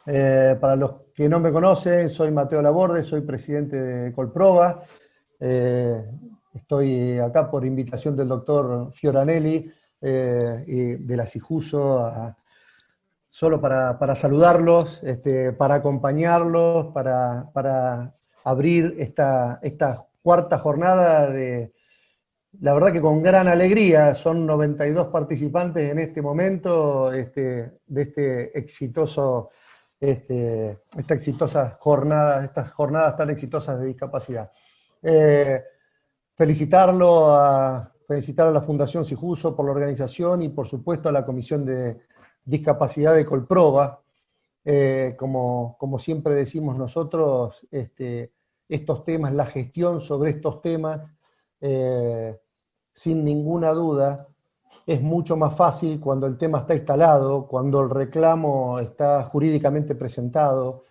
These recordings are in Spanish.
Para los que no me conocen, soy Mateo Laborde, soy presidente de Colproba. Eh, Estoy acá por invitación del doctor Fioranelli y de la CIJUSO, solo para saludarlos, para acompañarlos, para abrir esta cuarta jornada la verdad que con gran alegría. Son 92 participantes en este momento de esta exitosa jornada, estas jornadas tan exitosas de discapacidad. Eh, Felicitar a la Fundación CIJUSO por la organización y por supuesto a la Comisión de Discapacidad de Colproba. Como siempre decimos nosotros, estos temas, la gestión sobre estos temas, eh, sin ninguna duda, es mucho más fácil cuando el tema está instalado, cuando el reclamo está jurídicamente presentado,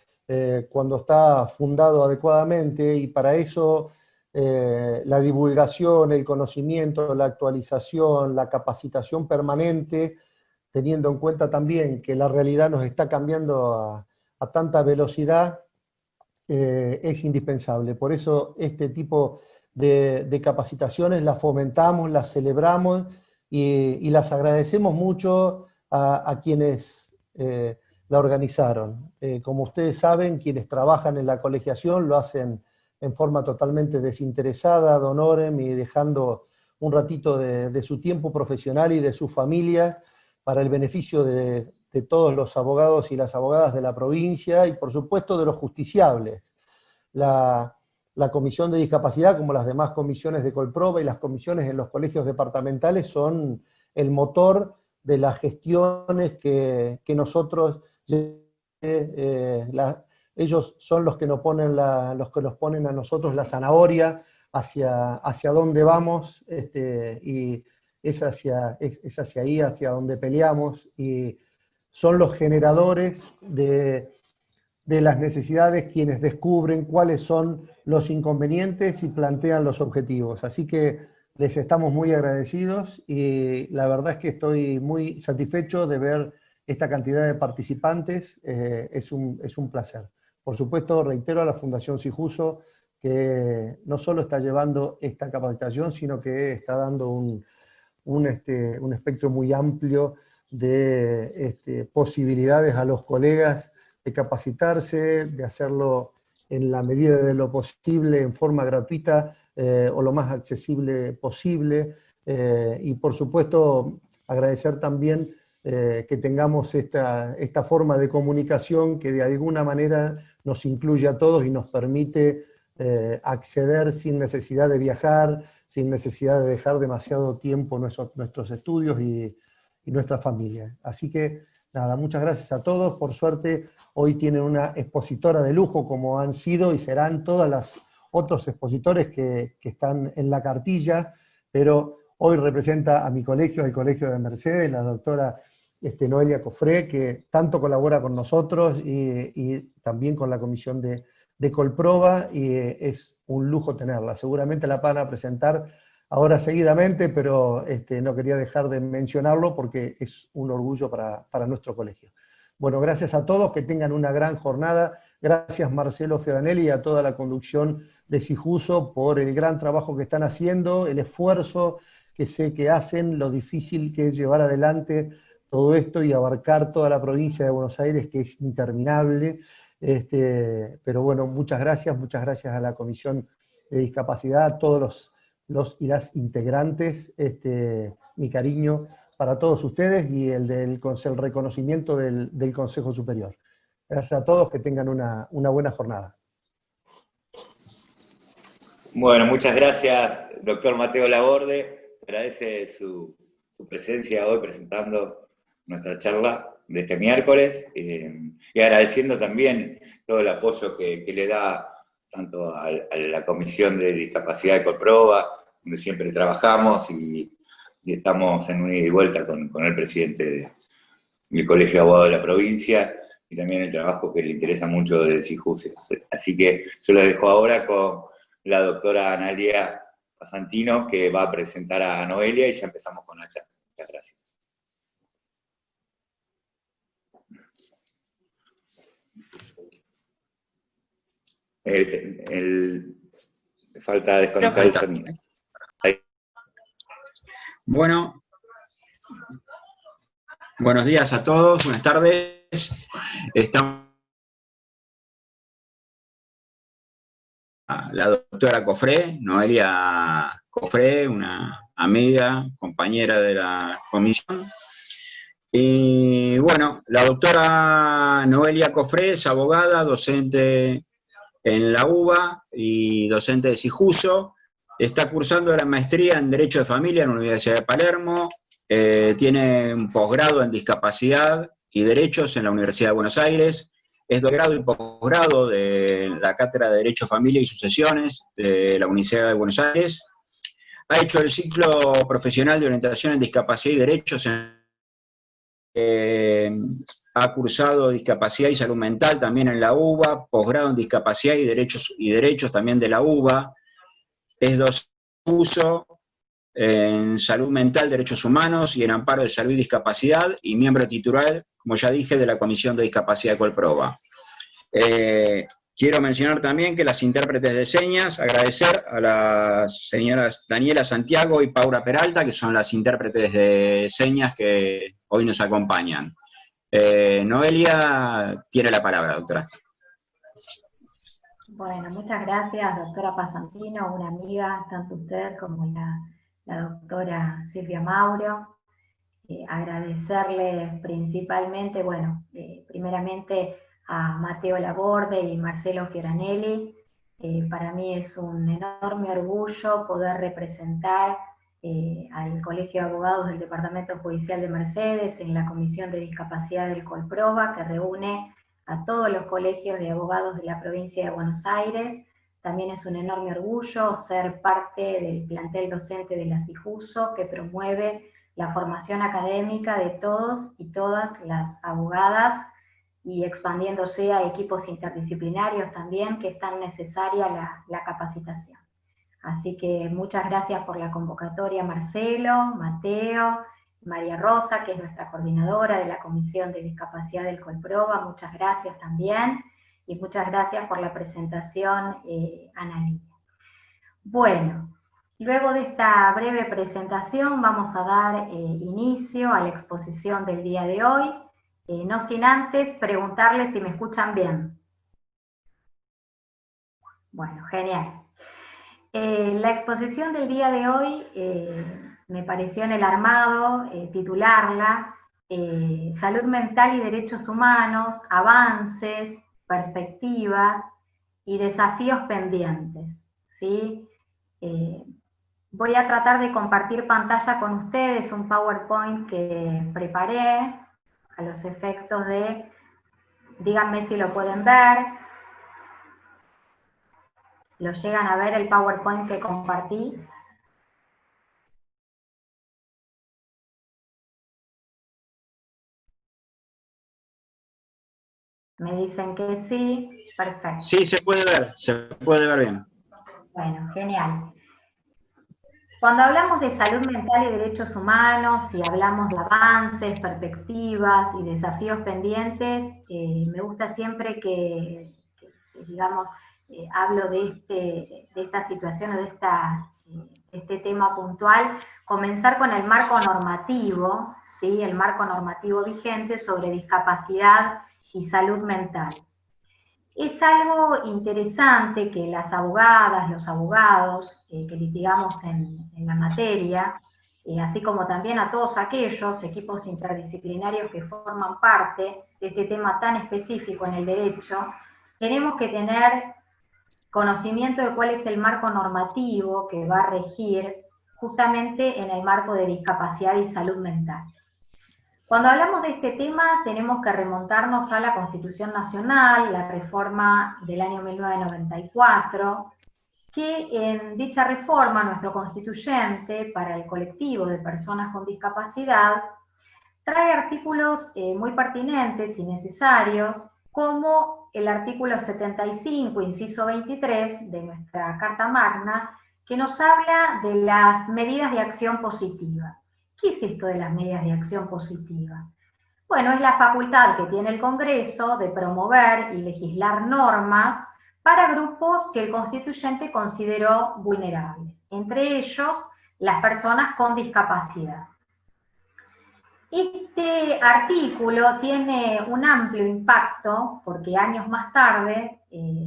cuando está fundado adecuadamente, y para eso la divulgación, el conocimiento, la actualización, la capacitación permanente, teniendo en cuenta también que la realidad nos está cambiando a tanta velocidad, es indispensable. Por eso este tipo de capacitaciones las fomentamos, las celebramos y las agradecemos mucho a quienes la organizaron. Como ustedes saben, quienes trabajan en la colegiación lo hacen en forma totalmente desinteresada, ad honorem, y dejando un ratito de su tiempo profesional y de su familia para el beneficio de todos los abogados y las abogadas de la provincia y por supuesto de los justiciables. La Comisión de Discapacidad, como las demás comisiones de Colproba y las comisiones en los colegios departamentales, son el motor de las gestiones que nosotros, ellos son los que nos ponen a nosotros la zanahoria hacia dónde vamos, y es hacia ahí, hacia donde peleamos, y son los generadores de las necesidades quienes descubren cuáles son los inconvenientes y plantean los objetivos. Así que les estamos muy agradecidos y la verdad es que estoy muy satisfecho de ver esta cantidad de participantes. Es un placer. Por supuesto, reitero a la Fundación CIJUSO que no solo está llevando esta capacitación, sino que está dando un espectro muy amplio de posibilidades a los colegas de capacitarse, de hacerlo en la medida de lo posible, en forma gratuita o lo más accesible posible. Y por supuesto, agradecer también que tengamos esta forma de comunicación que de alguna manera nos incluye a todos y nos permite acceder sin necesidad de viajar, sin necesidad de dejar demasiado tiempo nuestros estudios y nuestra familia. Así que nada, muchas gracias a todos. Por suerte, hoy tienen una expositora de lujo, como han sido y serán todas las otros expositores que están en la cartilla, pero hoy representa a mi colegio, el Colegio de Mercedes, la doctora Noelia Cofré, que tanto colabora con nosotros y también con la comisión de Colproba, y es un lujo tenerla. Seguramente la van a presentar ahora seguidamente, pero no quería dejar de mencionarlo porque es un orgullo para nuestro colegio. Bueno, gracias a todos, que tengan una gran jornada. Gracias Marcelo Fioranelli y a toda la conducción de CIJUSO por el gran trabajo que están haciendo, el esfuerzo que sé que hacen, lo difícil que es llevar adelante todo esto y abarcar toda la provincia de Buenos Aires, que es interminable. Pero bueno, muchas gracias a la Comisión de Discapacidad, a todos los y las integrantes, mi cariño para todos ustedes y el reconocimiento del Consejo Superior. Gracias a todos, que tengan una buena jornada. Bueno, muchas gracias, doctor Mateo Laborde. Agradece su presencia hoy presentando nuestra charla de este miércoles y agradeciendo también todo el apoyo que le da tanto a la Comisión de Discapacidad de Colproba, donde siempre trabajamos y estamos en un ida y vuelta con el presidente del Colegio de Abogados de la provincia, y también el trabajo que le interesa mucho de CIJUSO. Así que yo les dejo ahora con la doctora Analia Pasantino, que va a presentar a Noelia, y ya empezamos con la charla. Muchas gracias. Falta desconectar el sonido. Ahí. Bueno, buenos días a todos, buenas tardes. Estamos la doctora Cofré, Noelia Cofré, una amiga, compañera de la comisión. Y bueno, la doctora Noelia Cofré es abogada, docente en la UBA y docente de CIJUSO. Está cursando la maestría en Derecho de Familia en la Universidad de Palermo. Tiene un posgrado en Discapacidad y Derechos en la Universidad de Buenos Aires. Es doctorado y posgrado de la Cátedra de Derecho, Familia y Sucesiones de la Universidad de Buenos Aires. Ha hecho el ciclo profesional de orientación en discapacidad y derechos. Ha cursado discapacidad y salud mental también en la UBA, posgrado en discapacidad y derechos también de la UBA. Es docente en salud mental, derechos humanos y en amparo de salud y discapacidad, y miembro titular, como ya dije, de la Comisión de Discapacidad de Colproba. Quiero mencionar también que las intérpretes de señas, agradecer a las señoras Daniela Santiago y Paula Peralta, que son las intérpretes de señas que hoy nos acompañan. Noelia tiene la palabra, doctora. Bueno, muchas gracias, doctora Pasantino, una amiga, tanto usted como la doctora Silvia Mauro. Agradecerles principalmente, bueno, primeramente a Mateo Laborde y Marcelo Fioranelli. Para mí es un enorme orgullo poder representar al Colegio de Abogados del Departamento Judicial de Mercedes en la Comisión de Discapacidad del Colproba, que reúne a todos los colegios de abogados de la provincia de Buenos Aires. También es un enorme orgullo ser parte del plantel docente de la CIJUSO, que promueve la formación académica de todos y todas las abogadas, y expandiéndose a equipos interdisciplinarios también, que es tan necesaria la capacitación. Así que muchas gracias por la convocatoria, Marcelo, Mateo, María Rosa, que es nuestra coordinadora de la Comisión de Discapacidad del Colproba, muchas gracias también, y muchas gracias por la presentación, Ana Lidia. Bueno, luego de esta breve presentación vamos a dar inicio a la exposición del día de hoy, no sin antes preguntarles si me escuchan bien. Bueno, genial. La exposición del día de hoy me pareció en el armado titularla Salud mental y derechos humanos, avances, perspectivas y desafíos pendientes, ¿sí? Voy a tratar de compartir pantalla con ustedes, un PowerPoint que preparé a los efectos de, díganme si lo pueden ver. ¿Lo llegan a ver el PowerPoint que compartí? Me dicen que sí, perfecto. Sí, se puede ver bien. Bueno, genial. Cuando hablamos de salud mental y derechos humanos, y hablamos de avances, perspectivas y desafíos pendientes, me gusta siempre que digamos, hablo de esta situación o de este tema puntual, comenzar con el marco normativo, ¿sí? El marco normativo vigente sobre discapacidad y salud mental. Es algo interesante que las abogadas, los abogados que litigamos en la materia, así como también a todos aquellos equipos interdisciplinarios que forman parte de este tema tan específico en el derecho, tenemos que tener conocimiento de cuál es el marco normativo que va a regir justamente en el marco de discapacidad y salud mental. Cuando hablamos de este tema tenemos que remontarnos a la Constitución Nacional, la reforma del año 1994, que en dicha reforma nuestro constituyente para el colectivo de personas con discapacidad trae artículos muy pertinentes y necesarios, como el artículo 75, inciso 23 de nuestra Carta Magna, que nos habla de las medidas de acción positiva. ¿Qué es esto de las medidas de acción positiva? Bueno, es la facultad que tiene el Congreso de promover y legislar normas para grupos que el constituyente consideró vulnerables, entre ellos las personas con discapacidad. Este artículo tiene un amplio impacto porque años más tarde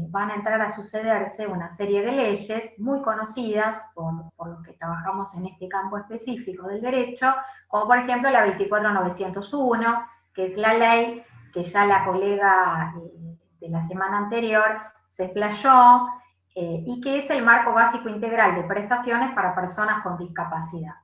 van a entrar a sucederse una serie de leyes muy conocidas por los que trabajamos en este campo específico del derecho, como por ejemplo la 24901, que es la ley que ya la colega de la semana anterior se explayó, y que es el marco básico integral de prestaciones para personas con discapacidad.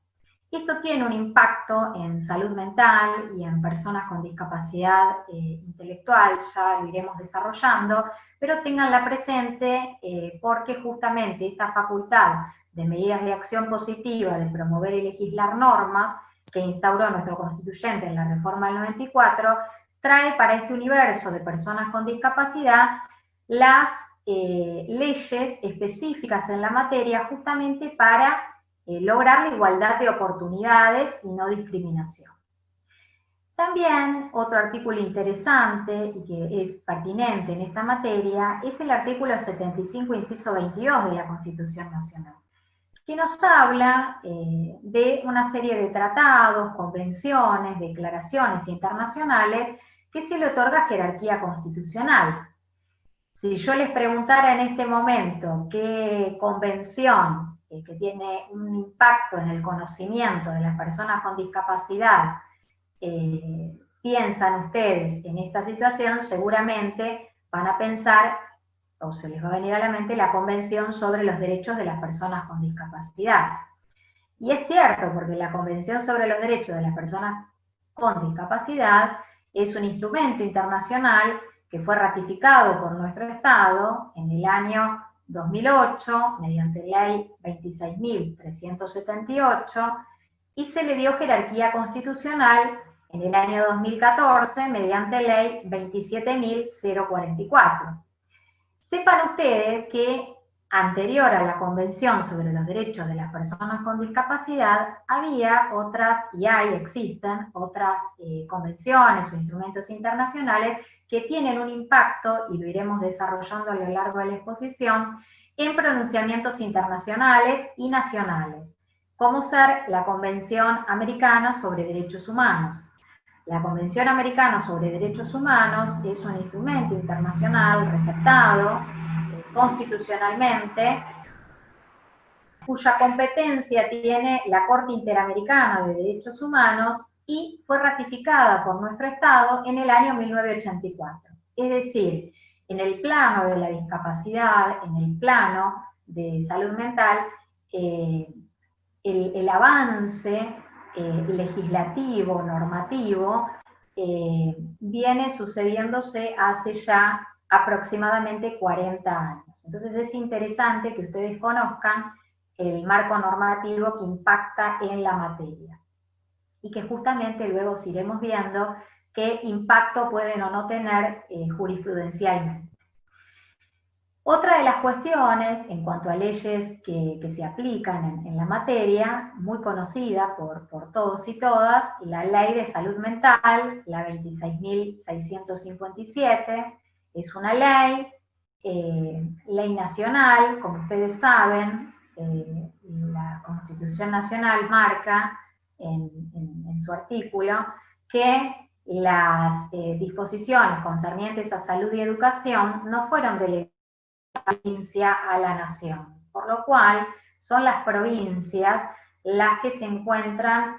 Esto tiene un impacto en salud mental y en personas con discapacidad intelectual, ya lo iremos desarrollando, pero tenganla presente porque justamente esta facultad de medidas de acción positiva, de promover y legislar normas que instauró nuestro constituyente en la reforma del 94, trae para este universo de personas con discapacidad las leyes específicas en la materia justamente para lograr la igualdad de oportunidades y no discriminación. También otro artículo interesante y que es pertinente en esta materia es el artículo 75, inciso 22 de la Constitución Nacional, que nos habla de una serie de tratados, convenciones, declaraciones internacionales que se le otorga jerarquía constitucional. Si yo les preguntara en este momento qué convención que tiene un impacto en el conocimiento de las personas con discapacidad, piensan ustedes en esta situación, seguramente van a pensar, o se les va a venir a la mente, la Convención sobre los Derechos de las Personas con Discapacidad. Y es cierto, porque la Convención sobre los Derechos de las Personas con Discapacidad es un instrumento internacional que fue ratificado por nuestro Estado en el año 2008, mediante ley 26.378, y se le dio jerarquía constitucional en el año 2014, mediante ley 27.044. Sepan ustedes que anterior a la Convención sobre los Derechos de las Personas con Discapacidad, había otras, y existen otras convenciones o instrumentos internacionales que tienen un impacto, y lo iremos desarrollando a lo largo de la exposición, en pronunciamientos internacionales y nacionales, como ser la Convención Americana sobre Derechos Humanos. La Convención Americana sobre Derechos Humanos es un instrumento internacional receptado constitucionalmente, cuya competencia tiene la Corte Interamericana de Derechos Humanos y fue ratificada por nuestro Estado en el año 1984. Es decir, en el plano de la discapacidad, en el plano de salud mental, el avance legislativo, normativo, viene sucediéndose hace ya aproximadamente 40 años. Entonces es interesante que ustedes conozcan el marco normativo que impacta en la materia y que justamente luego iremos viendo qué impacto pueden o no tener jurisprudencialmente. Otra de las cuestiones en cuanto a leyes que se aplican en la materia, muy conocida por todos y todas, la Ley de Salud Mental, la 26.657, es una ley nacional, como ustedes saben, la Constitución Nacional marca en su artículo que las disposiciones concernientes a salud y educación no fueron delegadas de la provincia a la nación, por lo cual son las provincias las que se encuentran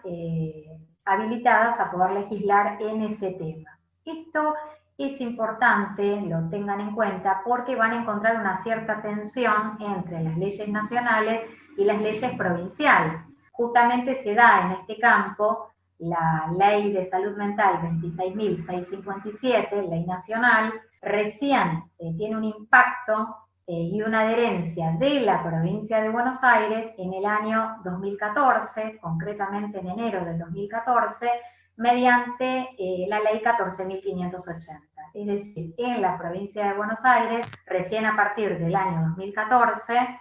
habilitadas a poder legislar en ese tema. Esto es importante, lo tengan en cuenta, porque van a encontrar una cierta tensión entre las leyes nacionales y las leyes provinciales. Justamente se da en este campo la Ley de Salud Mental 26.657, ley nacional, recién tiene un impacto y una adherencia de la provincia de Buenos Aires en el año 2014, concretamente en enero del 2014, mediante la ley 14.580. Es decir, en la provincia de Buenos Aires, recién a partir del año 2014,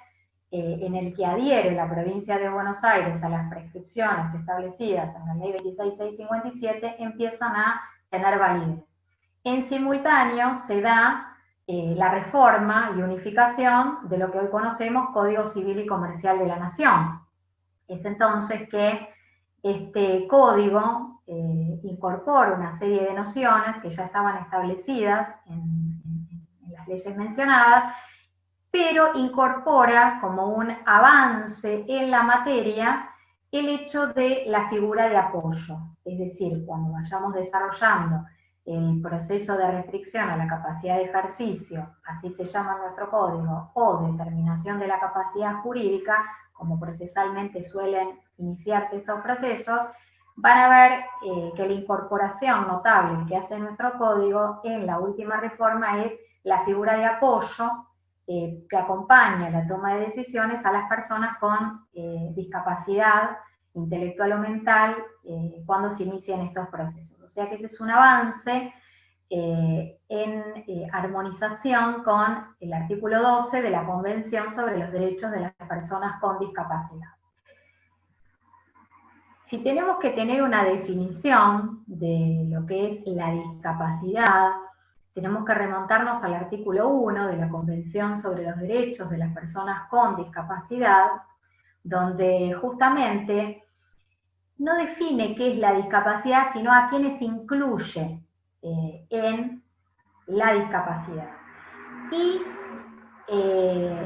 en el que adhiere la provincia de Buenos Aires a las prescripciones establecidas en la ley 26.657, empiezan a tener validez. En simultáneo se da la reforma y unificación de lo que hoy conocemos Código Civil y Comercial de la Nación. Es entonces que este código incorpora una serie de nociones que ya estaban establecidas en las leyes mencionadas, pero incorpora como un avance en la materia el hecho de la figura de apoyo. Es decir, cuando vayamos desarrollando el proceso de restricción a la capacidad de ejercicio, así se llama en nuestro código, o determinación de la capacidad jurídica, como procesalmente suelen iniciarse estos procesos, van a ver que la incorporación notable que hace nuestro código en la última reforma es la figura de apoyo que acompaña la toma de decisiones a las personas con discapacidad intelectual o mental cuando se inician estos procesos. O sea que ese es un avance en armonización con el artículo 12 de la Convención sobre los Derechos de las Personas con Discapacidad. Si tenemos que tener una definición de lo que es la discapacidad, tenemos que remontarnos al artículo 1 de la Convención sobre los Derechos de las Personas con Discapacidad, donde justamente no define qué es la discapacidad, sino a quienes incluye en la discapacidad. Y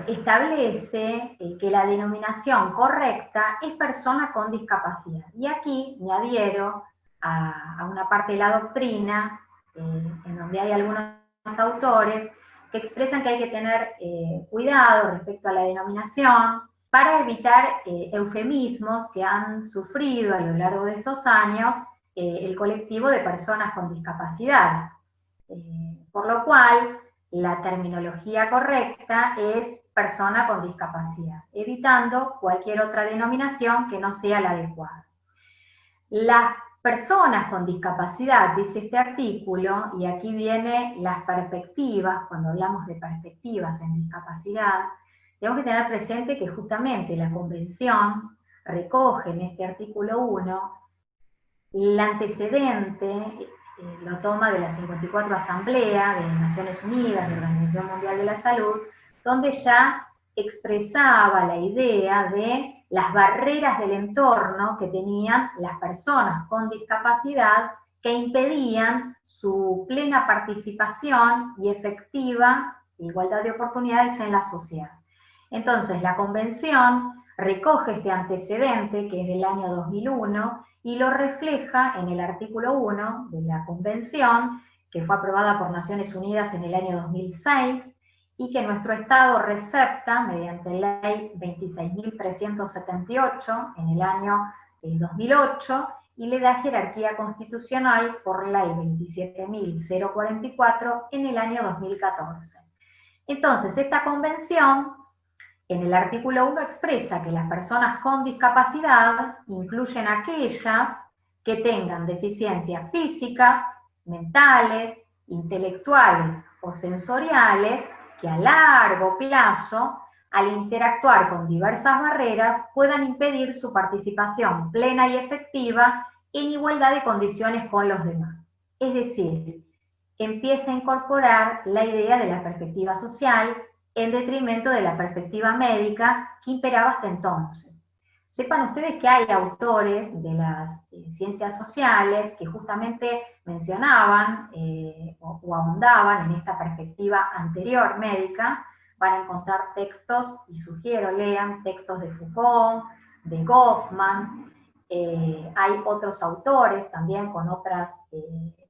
establece que la denominación correcta es persona con discapacidad. Y aquí me adhiero a una parte de la doctrina, en donde hay algunos autores que expresan que hay que tener cuidado respecto a la denominación para evitar eufemismos que han sufrido a lo largo de estos años el colectivo de personas con discapacidad. Por lo cual, la terminología correcta es persona con discapacidad, evitando cualquier otra denominación que no sea la adecuada. Las personas con discapacidad, dice este artículo, y aquí vienen las perspectivas, cuando hablamos de perspectivas en discapacidad, tenemos que tener presente que justamente la Convención recoge en este artículo 1 el antecedente, lo toma de la 54 Asamblea de Naciones Unidas, de la Organización Mundial de la Salud, donde ya expresaba la idea de las barreras del entorno que tenían las personas con discapacidad que impedían su plena participación y efectiva igualdad de oportunidades en la sociedad. Entonces, la Convención recoge este antecedente, que es del año 2001, y lo refleja en el artículo 1 de la Convención, que fue aprobada por Naciones Unidas en el año 2006, y que nuestro Estado recepta mediante ley 26.378 en el año 2008, y le da jerarquía constitucional por ley 27.044 en el año 2014. Entonces, esta convención, en el artículo 1 expresa que las personas con discapacidad incluyen aquellas que tengan deficiencias físicas, mentales, intelectuales o sensoriales que a largo plazo, al interactuar con diversas barreras, puedan impedir su participación plena y efectiva en igualdad de condiciones con los demás. Es decir, empieza a incorporar la idea de la perspectiva social en detrimento de la perspectiva médica que imperaba hasta entonces. Sepan ustedes que hay autores de las ciencias sociales que justamente mencionaban o ahondaban en esta perspectiva anterior médica. Van a encontrar textos, y sugiero lean textos de Foucault, de Goffman. Hay otros autores también con otras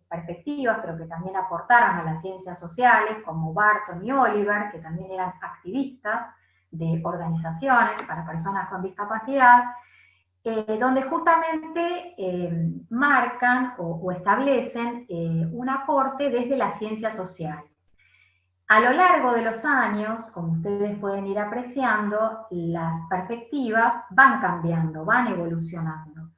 perspectivas, pero que también aportaron a las ciencias sociales, como Barton y Oliver, que también eran activistas de organizaciones para personas con discapacidad, donde justamente marcan o establecen un aporte desde las ciencias sociales. A lo largo de los años, como ustedes pueden ir apreciando, las perspectivas van cambiando, van evolucionando.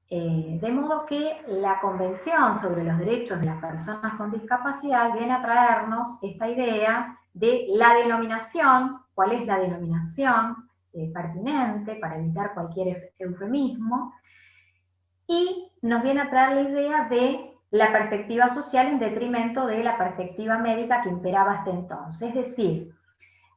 De modo que la Convención sobre los Derechos de las Personas con Discapacidad viene a traernos esta idea de la denominación, cuál es la denominación pertinente para evitar cualquier eufemismo, y nos viene a traer la idea de la perspectiva social en detrimento de la perspectiva médica que imperaba hasta entonces. Es decir,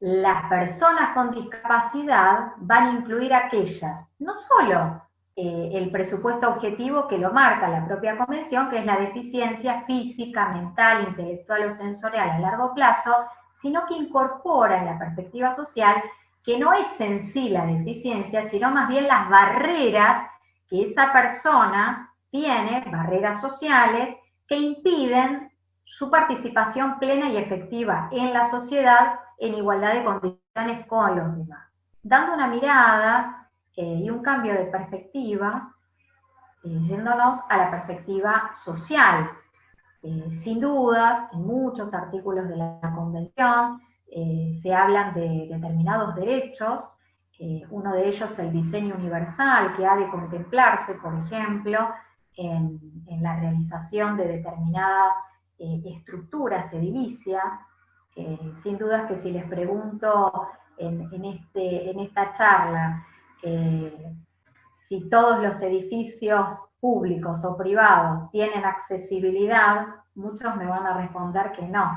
las personas con discapacidad van a incluir aquellas, no solo el presupuesto objetivo que lo marca la propia convención, que es la deficiencia física, mental, intelectual o sensorial a largo plazo, sino que incorpora en la perspectiva social que no es en sí la deficiencia, sino más bien las barreras que esa persona tiene, barreras sociales, que impiden su participación plena y efectiva en la sociedad en igualdad de condiciones con los demás. Dando una mirada y un cambio de perspectiva, yéndonos a la perspectiva social. Sin dudas, en muchos artículos de la Convención se hablan de determinados derechos, uno de ellos es el diseño universal, que ha de contemplarse, por ejemplo, en la realización de determinadas estructuras edilicias. Sin dudas que si les pregunto en esta charla si todos los edificios públicos o privados tienen accesibilidad, muchos me van a responder que no.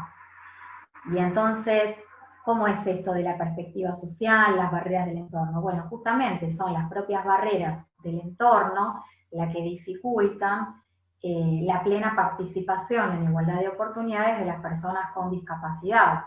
Y entonces, ¿cómo es esto de la perspectiva social, las barreras del entorno? Bueno, justamente son las propias barreras del entorno las que dificultan la plena participación en igualdad de oportunidades de las personas con discapacidad.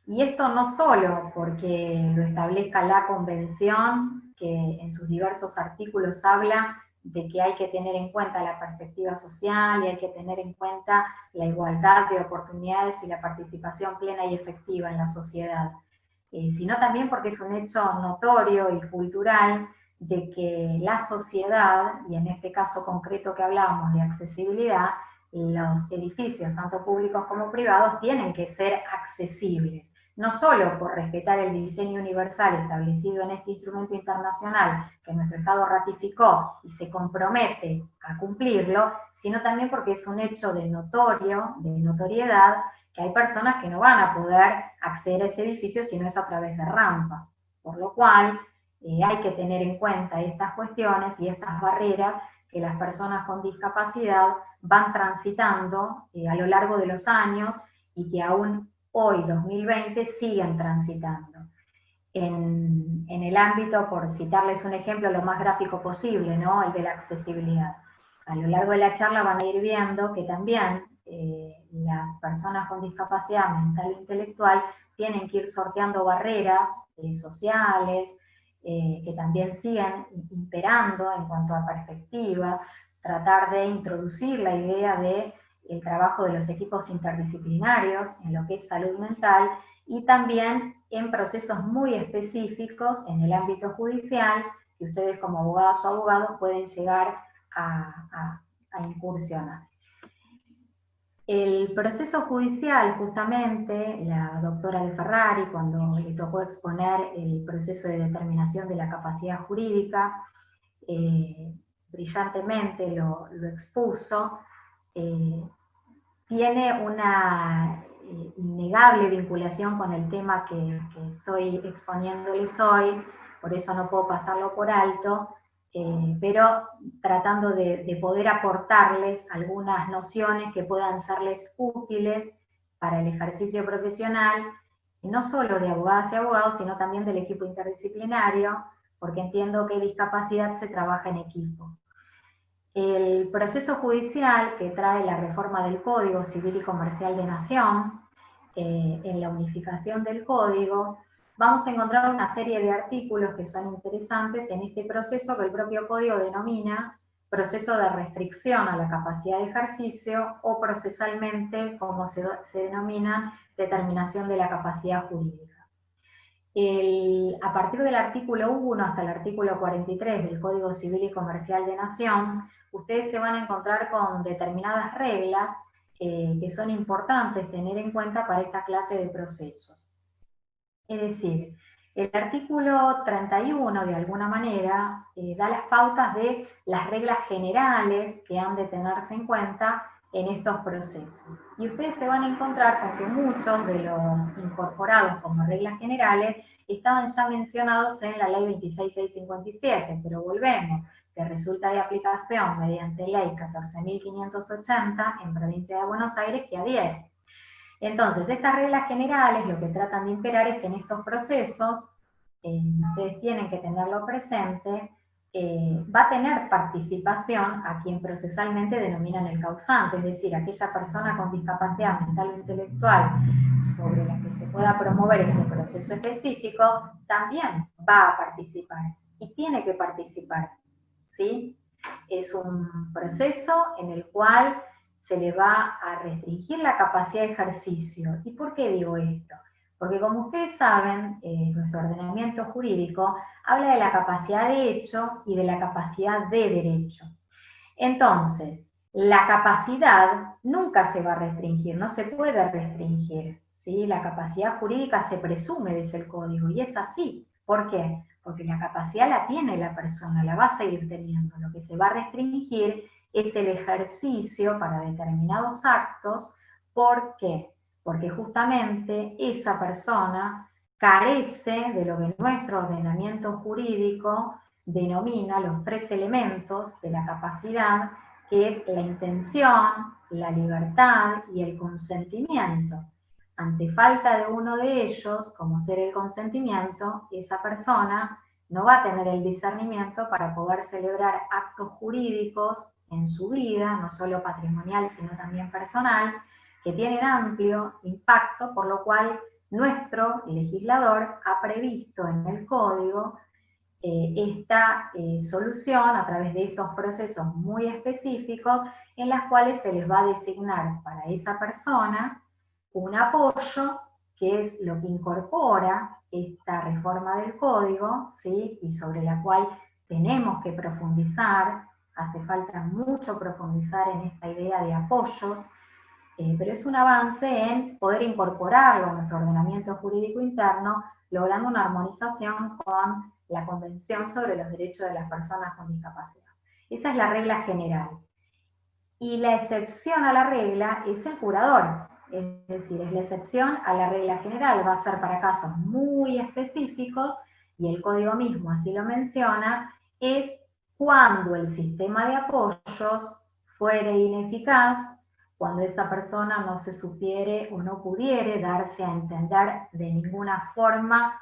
Y esto no solo porque lo establezca la Convención, que en sus diversos artículos habla de que hay que tener en cuenta la perspectiva social y hay que tener en cuenta la igualdad de oportunidades y la participación plena y efectiva en la sociedad, sino también porque es un hecho notorio y cultural de que la sociedad, y en este caso concreto que hablábamos de accesibilidad, los edificios, tanto públicos como privados, tienen que ser accesibles, no solo por respetar el diseño universal establecido en este instrumento internacional que nuestro Estado ratificó y se compromete a cumplirlo, sino también porque es un hecho de notoriedad, que hay personas que no van a poder acceder a ese edificio si no es a través de rampas, por lo cual hay que tener en cuenta estas cuestiones y estas barreras que las personas con discapacidad van transitando a lo largo de los años y que aún hoy, 2020, siguen transitando. En el ámbito, por citarles un ejemplo lo más gráfico posible, ¿no? El de la accesibilidad. A lo largo de la charla van a ir viendo que también las personas con discapacidad mental e intelectual tienen que ir sorteando barreras sociales, que también siguen imperando en cuanto a perspectivas, tratar de introducir la idea de el trabajo de los equipos interdisciplinarios en lo que es salud mental y también en procesos muy específicos en el ámbito judicial que ustedes como abogadas o abogados pueden llegar a incursionar. El proceso judicial, justamente, la doctora de Ferrari, cuando le tocó exponer el proceso de determinación de la capacidad jurídica, brillantemente lo expuso, tiene una innegable vinculación con el tema que estoy exponiéndoles hoy, por eso no puedo pasarlo por alto, pero tratando de poder aportarles algunas nociones que puedan serles útiles para el ejercicio profesional, no solo de abogadas y abogados, sino también del equipo interdisciplinario, porque entiendo que discapacidad se trabaja en equipo. El proceso judicial que trae la reforma del Código Civil y Comercial de Nación, en la unificación del Código, vamos a encontrar una serie de artículos que son interesantes en este proceso que el propio Código denomina proceso de restricción a la capacidad de ejercicio o procesalmente, como se denomina, determinación de la capacidad jurídica. A partir del artículo 1 hasta el artículo 43 del Código Civil y Comercial de Nación, ustedes se van a encontrar con determinadas reglas que son importantes tener en cuenta para esta clase de procesos. Es decir, el artículo 31, de alguna manera, da las pautas de las reglas generales que han de tenerse en cuenta en estos procesos. Y ustedes se van a encontrar con que muchos de los incorporados como reglas generales estaban ya mencionados en la Ley 26657, pero volvemos. que resulta de aplicación mediante ley 14.580 en provincia de Buenos Aires que adhiere. Entonces, estas reglas generales lo que tratan de imperar es que en estos procesos, ustedes tienen que tenerlo presente, va a tener participación a quien procesalmente denominan el causante, es decir, aquella persona con discapacidad mental o intelectual sobre la que se pueda promover este proceso específico, también va a participar y tiene que participar, ¿sí? Es un proceso en el cual se le va a restringir la capacidad de ejercicio. ¿Y por qué digo esto? Porque como ustedes saben, nuestro ordenamiento jurídico habla de la capacidad de hecho y de la capacidad de derecho. Entonces, la capacidad nunca se va a restringir, no se puede restringir, ¿sí? La capacidad jurídica se presume, dice el código, y es así. ¿Por qué? Porque la capacidad la tiene la persona, la va a seguir teniendo. Lo que se va a restringir es el ejercicio para determinados actos. ¿Por qué? Porque justamente esa persona carece de lo que nuestro ordenamiento jurídico denomina los 3 elementos de la capacidad, que es la intención, la libertad y el consentimiento. Ante falta de uno de ellos, como ser el consentimiento, esa persona no va a tener el discernimiento para poder celebrar actos jurídicos en su vida, no solo patrimonial, sino también personal, que tienen amplio impacto, por lo cual nuestro legislador ha previsto en el código esta solución a través de estos procesos muy específicos en las cuales se les va a designar para esa persona un apoyo, que es lo que incorpora esta reforma del código, ¿sí? Y sobre la cual tenemos que profundizar, hace falta mucho profundizar en esta idea de apoyos, pero es un avance en poder incorporarlo a nuestro ordenamiento jurídico interno, logrando una armonización con la Convención sobre los Derechos de las Personas con Discapacidad. Esa es la regla general. Y la excepción a la regla es el curador, es decir, es la excepción a la regla general, va a ser para casos muy específicos, y el código mismo así lo menciona, es cuando el sistema de apoyos fuere ineficaz, cuando esa persona no se supiere o no pudiere darse a entender de ninguna forma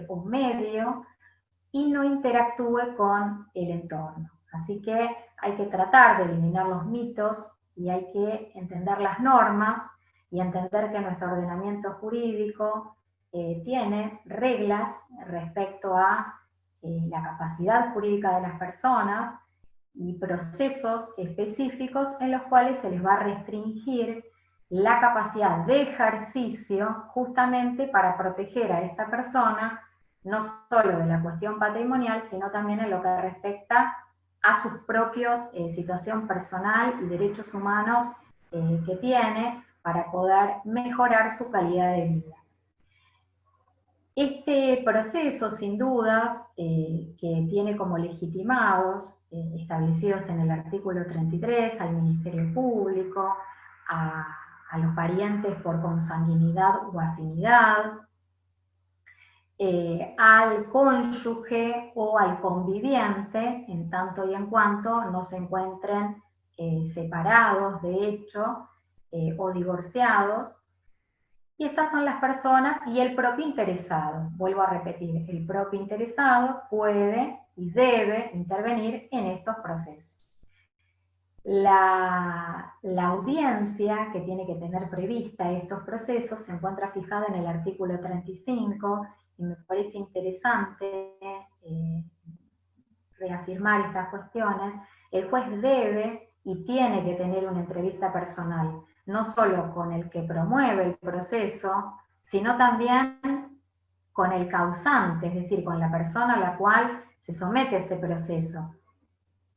o medio y no interactúe con el entorno. Así que hay que tratar de eliminar los mitos y hay que entender las normas y entender que nuestro ordenamiento jurídico tiene reglas respecto a la capacidad jurídica de las personas y procesos específicos en los cuales se les va a restringir la capacidad de ejercicio justamente para proteger a esta persona no solo de la cuestión patrimonial, sino también en lo que respecta a sus propios situación personal y derechos humanos que tiene para poder mejorar su calidad de vida. Este proceso, sin dudas, que tiene como legitimados, establecidos en el artículo 33, al Ministerio Público, a los parientes por consanguinidad o afinidad, al cónyuge o al conviviente, en tanto y en cuanto no se encuentren separados, de hecho, o divorciados. Y estas son las personas y el propio interesado. Vuelvo a repetir, el propio interesado puede y debe intervenir en estos procesos. La audiencia que tiene que tener prevista estos procesos se encuentra fijada en el artículo 35 y me parece interesante reafirmar estas cuestiones. El juez debe y tiene que tener una entrevista personal, no solo con el que promueve el proceso, sino también con el causante, es decir, con la persona a la cual se somete a este proceso.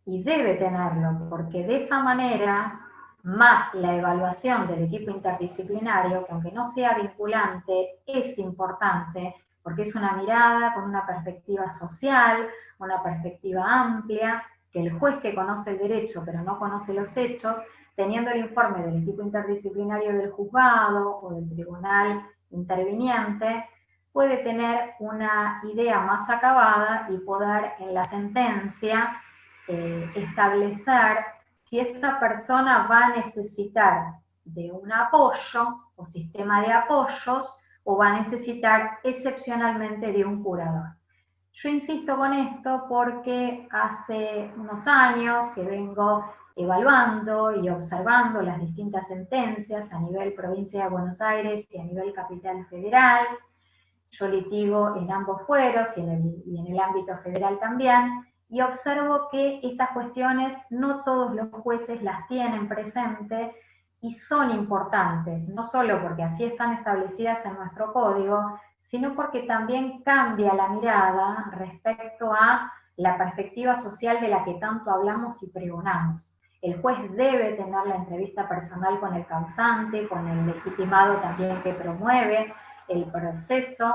Y debe tenerlo, porque de esa manera, más la evaluación del equipo interdisciplinario, que aunque no sea vinculante, es importante, porque es una mirada con una perspectiva social, una perspectiva amplia, que el juez que conoce el derecho pero no conoce los hechos, teniendo el informe del equipo interdisciplinario del juzgado o del tribunal interviniente, puede tener una idea más acabada y poder en la sentencia establecer si esa persona va a necesitar de un apoyo o sistema de apoyos o va a necesitar excepcionalmente de un curador. Yo insisto con esto porque hace unos años que vengo evaluando y observando las distintas sentencias a nivel provincia de Buenos Aires y a nivel capital federal. Yo litigo en ambos fueros y en el ámbito federal también, y observo que estas cuestiones no todos los jueces las tienen presente y son importantes, no solo porque así están establecidas en nuestro código, sino porque también cambia la mirada respecto a la perspectiva social de la que tanto hablamos y pregonamos. El juez debe tener la entrevista personal con el causante, con el legitimado también que promueve el proceso.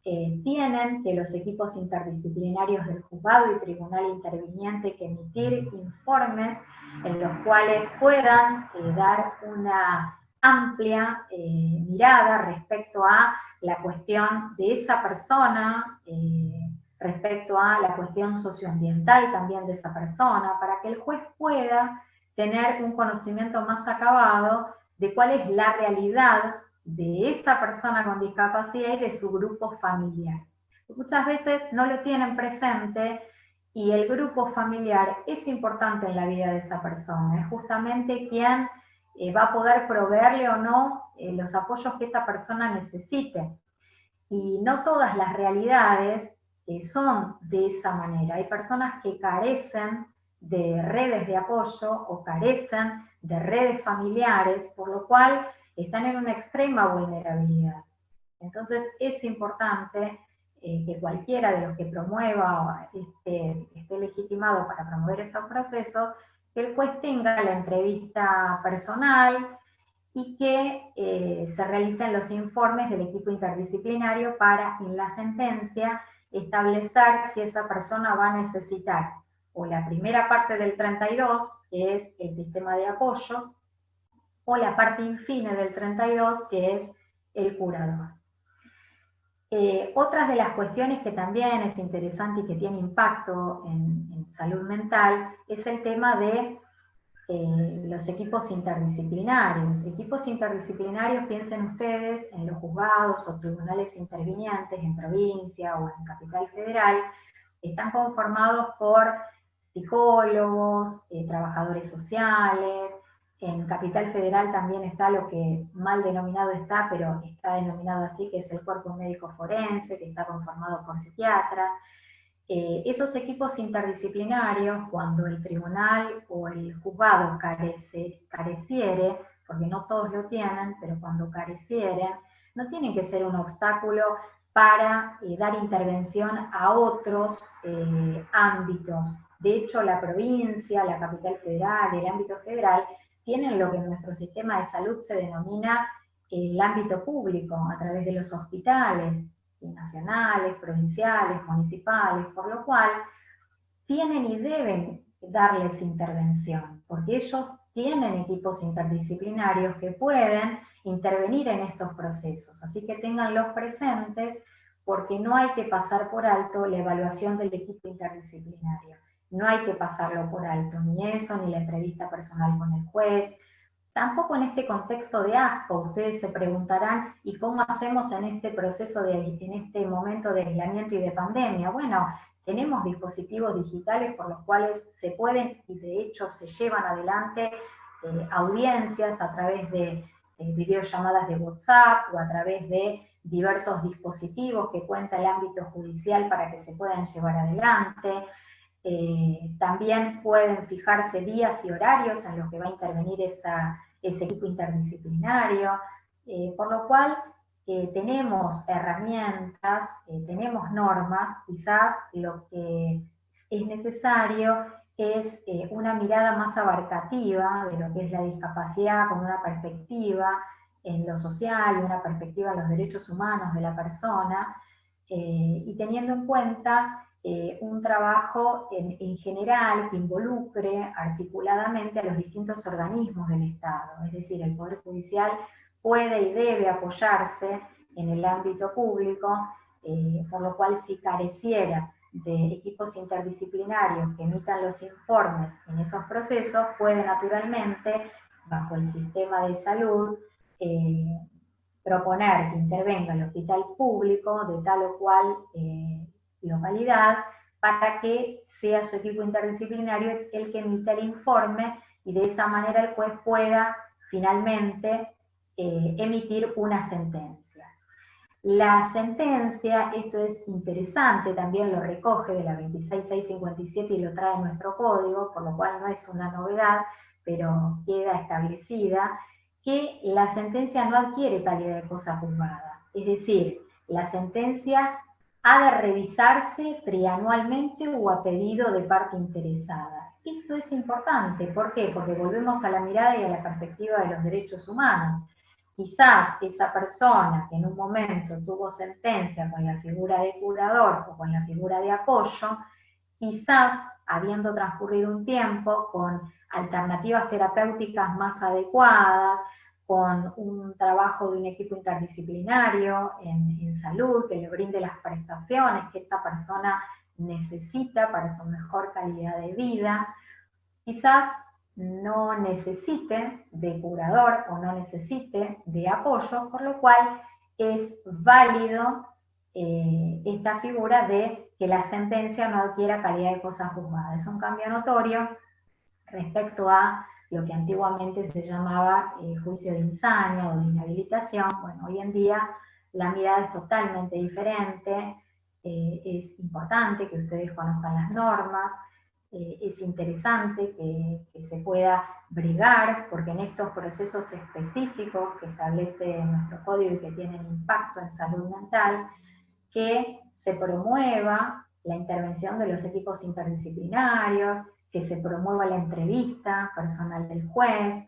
Tienen que los equipos interdisciplinarios del juzgado y tribunal interviniente que emitir informes en los cuales puedan dar una amplia mirada respecto a la cuestión de esa persona, respecto a la cuestión socioambiental también de esa persona, para que el juez pueda tener un conocimiento más acabado de cuál es la realidad de esa persona con discapacidad y de su grupo familiar. Muchas veces no lo tienen presente y el grupo familiar es importante en la vida de esa persona, es justamente quien va a poder proveerle o no los apoyos que esa persona necesite. Y no todas las realidades son de esa manera. Hay personas que carecen de redes de apoyo o carecen de redes familiares, por lo cual están en una extrema vulnerabilidad. Entonces es importante que cualquiera de los que promueva o esté legitimado para promover estos procesos, que el juez tenga la entrevista personal y que se realicen los informes del equipo interdisciplinario para en la sentencia establecer si esa persona va a necesitar o la primera parte del 32, que es el sistema de apoyos, o la parte infine del 32, que es el curador. Otras de las cuestiones que también es interesante y que tiene impacto en salud mental es el tema de los equipos interdisciplinarios. Equipos interdisciplinarios, piensen ustedes en los juzgados o tribunales intervinientes en provincia o en capital federal, están conformados por psicólogos, trabajadores sociales. En Capital Federal también está lo que mal denominado está, pero está denominado así, que es el cuerpo médico forense, que está conformado por psiquiatras. Esos equipos interdisciplinarios, cuando el tribunal o el juzgado careciere, porque no todos lo tienen, pero cuando carecieren, no tienen que ser un obstáculo para dar intervención a otros ámbitos. De hecho, la provincia, la capital federal, el ámbito federal, tienen lo que en nuestro sistema de salud se denomina el ámbito público, a través de los hospitales nacionales, provinciales, municipales, por lo cual tienen y deben darles intervención, porque ellos tienen equipos interdisciplinarios que pueden intervenir en estos procesos, así que ténganlos presentes porque no hay que pasar por alto la evaluación del equipo interdisciplinario. No hay que pasarlo por alto, ni eso, ni la entrevista personal con el juez. Tampoco en este contexto de asco, ustedes se preguntarán, ¿y cómo hacemos en este proceso, en este momento de aislamiento y de pandemia? Bueno, tenemos dispositivos digitales por los cuales se pueden, y de hecho se llevan adelante audiencias a través de videollamadas de WhatsApp o a través de diversos dispositivos que cuenta el ámbito judicial para que se puedan llevar adelante. También pueden fijarse días y horarios en los que va a intervenir ese equipo interdisciplinario, por lo cual tenemos herramientas, tenemos normas, quizás lo que es necesario es una mirada más abarcativa de lo que es la discapacidad con una perspectiva en lo social y una perspectiva en los derechos humanos de la persona, y teniendo en cuenta un trabajo en general que involucre articuladamente a los distintos organismos del Estado, es decir, el Poder Judicial puede y debe apoyarse en el ámbito público, por lo cual si careciera de equipos interdisciplinarios que emitan los informes en esos procesos puede naturalmente, bajo el sistema de salud, proponer que intervenga el hospital público de tal o cual localidad para que sea su equipo interdisciplinario el que emita el informe y de esa manera el juez pueda finalmente emitir una sentencia. La sentencia, esto es interesante, también lo recoge de la 26657 y lo trae nuestro código, por lo cual no es una novedad, pero queda establecida, que la sentencia no adquiere calidad de cosa juzgada. Es decir, la sentencia ha de revisarse trianualmente o a pedido de parte interesada. Esto es importante, ¿por qué? Porque volvemos a la mirada y a la perspectiva de los derechos humanos. Quizás esa persona que en un momento tuvo sentencia con la figura de curador o con la figura de apoyo, quizás habiendo transcurrido un tiempo con alternativas terapéuticas más adecuadas, con un trabajo de un equipo interdisciplinario en salud que le brinde las prestaciones que esta persona necesita para su mejor calidad de vida, quizás no necesite de curador o no necesite de apoyo, por lo cual es válido esta figura de que la sentencia no adquiera calidad de cosa juzgada. Es un cambio notorio respecto a lo que antiguamente se llamaba juicio de insanía o de inhabilitación. Bueno, hoy en día la mirada es totalmente diferente, es importante que ustedes conozcan las normas, es interesante que se pueda bregar, porque en estos procesos específicos que establece nuestro código y que tienen impacto en salud mental, que se promueva la intervención de los equipos interdisciplinarios, que se promueva la entrevista personal del juez,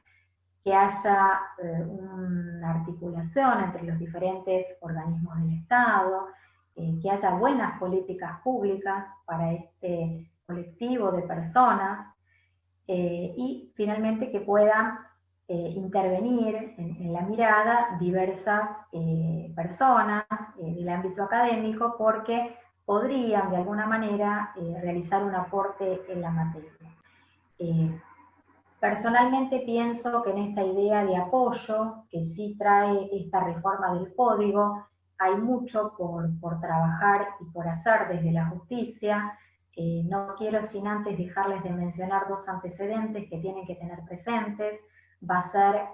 que haya una articulación entre los diferentes organismos del Estado, que haya buenas políticas públicas para este colectivo de personas, y finalmente que puedan intervenir en la mirada diversas personas del ámbito académico, porque podrían de alguna manera realizar un aporte en la materia. Personalmente pienso que en esta idea de apoyo que sí trae esta reforma del código, hay mucho por trabajar y por hacer desde la justicia. No quiero sin antes dejarles de mencionar dos antecedentes que tienen que tener presentes. Va a ser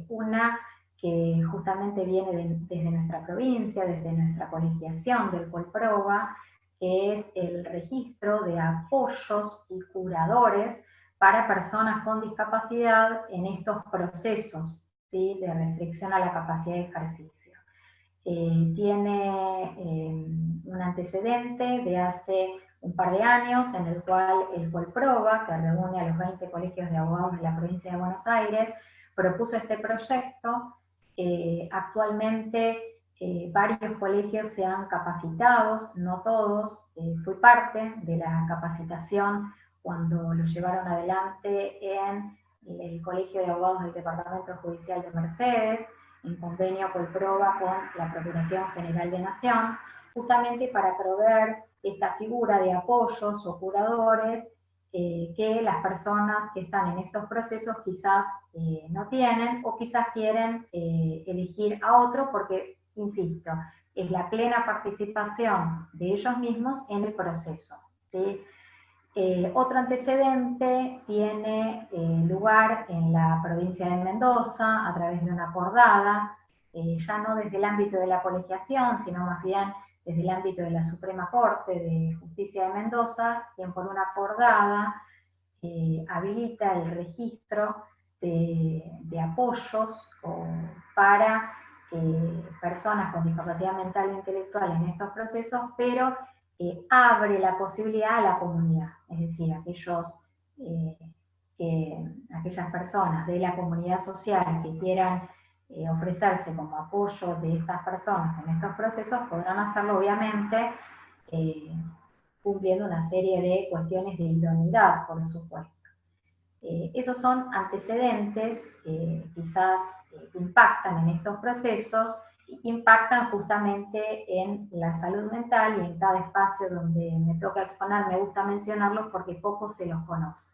una que justamente viene desde nuestra provincia, desde nuestra colegiación del Colproba, que es el registro de apoyos y curadores para personas con discapacidad en estos procesos, ¿sí?, de restricción a la capacidad de ejercicio. Tiene un antecedente de hace un par de años en el cual el Colproba, que reúne a los 20 colegios de abogados de la provincia de Buenos Aires, propuso este proyecto. Actualmente varios colegios se han capacitado, no todos. Fui parte de la capacitación cuando lo llevaron adelante en el Colegio de Abogados del Departamento Judicial de Mercedes, en convenio Colproba con la Procuración General de Nación, justamente para proveer esta figura de apoyos o curadores que las personas que están en estos procesos quizás no tienen, o quizás quieren elegir a otro porque, insisto, es la plena participación de ellos mismos en el proceso, ¿sí? Otro antecedente tiene lugar en la provincia de Mendoza a través de una acordada, ya no desde el ámbito de la colegiación, sino más bien desde el ámbito de la Suprema Corte de Justicia de Mendoza, quien por una acordada habilita el registro de apoyos para personas con discapacidad mental e intelectual en estos procesos, pero abre la posibilidad a la comunidad, es decir, aquellas personas de la comunidad social que quieran ofrecerse como apoyo de estas personas en estos procesos podrán hacerlo, obviamente, cumpliendo una serie de cuestiones de idoneidad, por supuesto. Esos son antecedentes quizás que impactan en estos procesos impactan justamente en la salud mental, y en cada espacio donde me toca exponer me gusta mencionarlos porque poco se los conoce.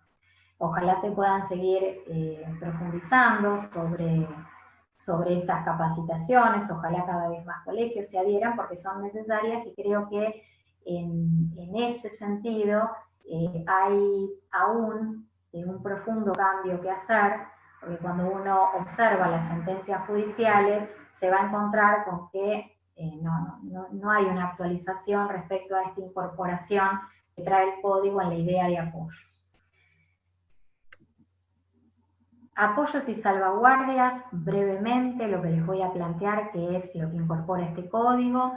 Ojalá se puedan seguir profundizando sobre estas capacitaciones, ojalá cada vez más colegios se adhieran porque son necesarias, y creo que en ese sentido hay aún un profundo cambio que hacer, porque cuando uno observa las sentencias judiciales se va a encontrar con que no hay una actualización respecto a esta incorporación que trae el código en la idea de apoyos. Apoyos y salvaguardias, brevemente lo que les voy a plantear, que es lo que incorpora este código.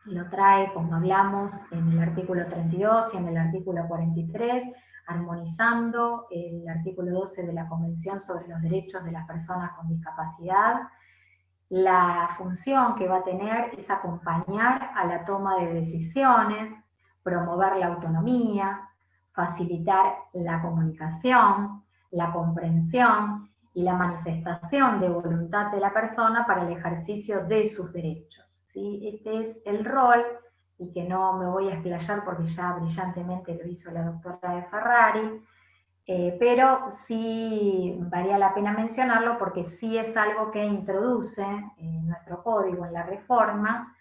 Lo trae, como hablamos, en el artículo 32 y en el artículo 43, armonizando el artículo 12 de la Convención sobre los Derechos de las Personas con Discapacidad. La función que va a tener es acompañar a la toma de decisiones, promover la autonomía, facilitar la comunicación, la comprensión y la manifestación de voluntad de la persona para el ejercicio de sus derechos, ¿sí? Este es el rol, y que no me voy a explayar porque ya brillantemente lo hizo la doctora de Ferrari, pero sí valía la pena mencionarlo porque sí es algo que introduce nuestro código en la reforma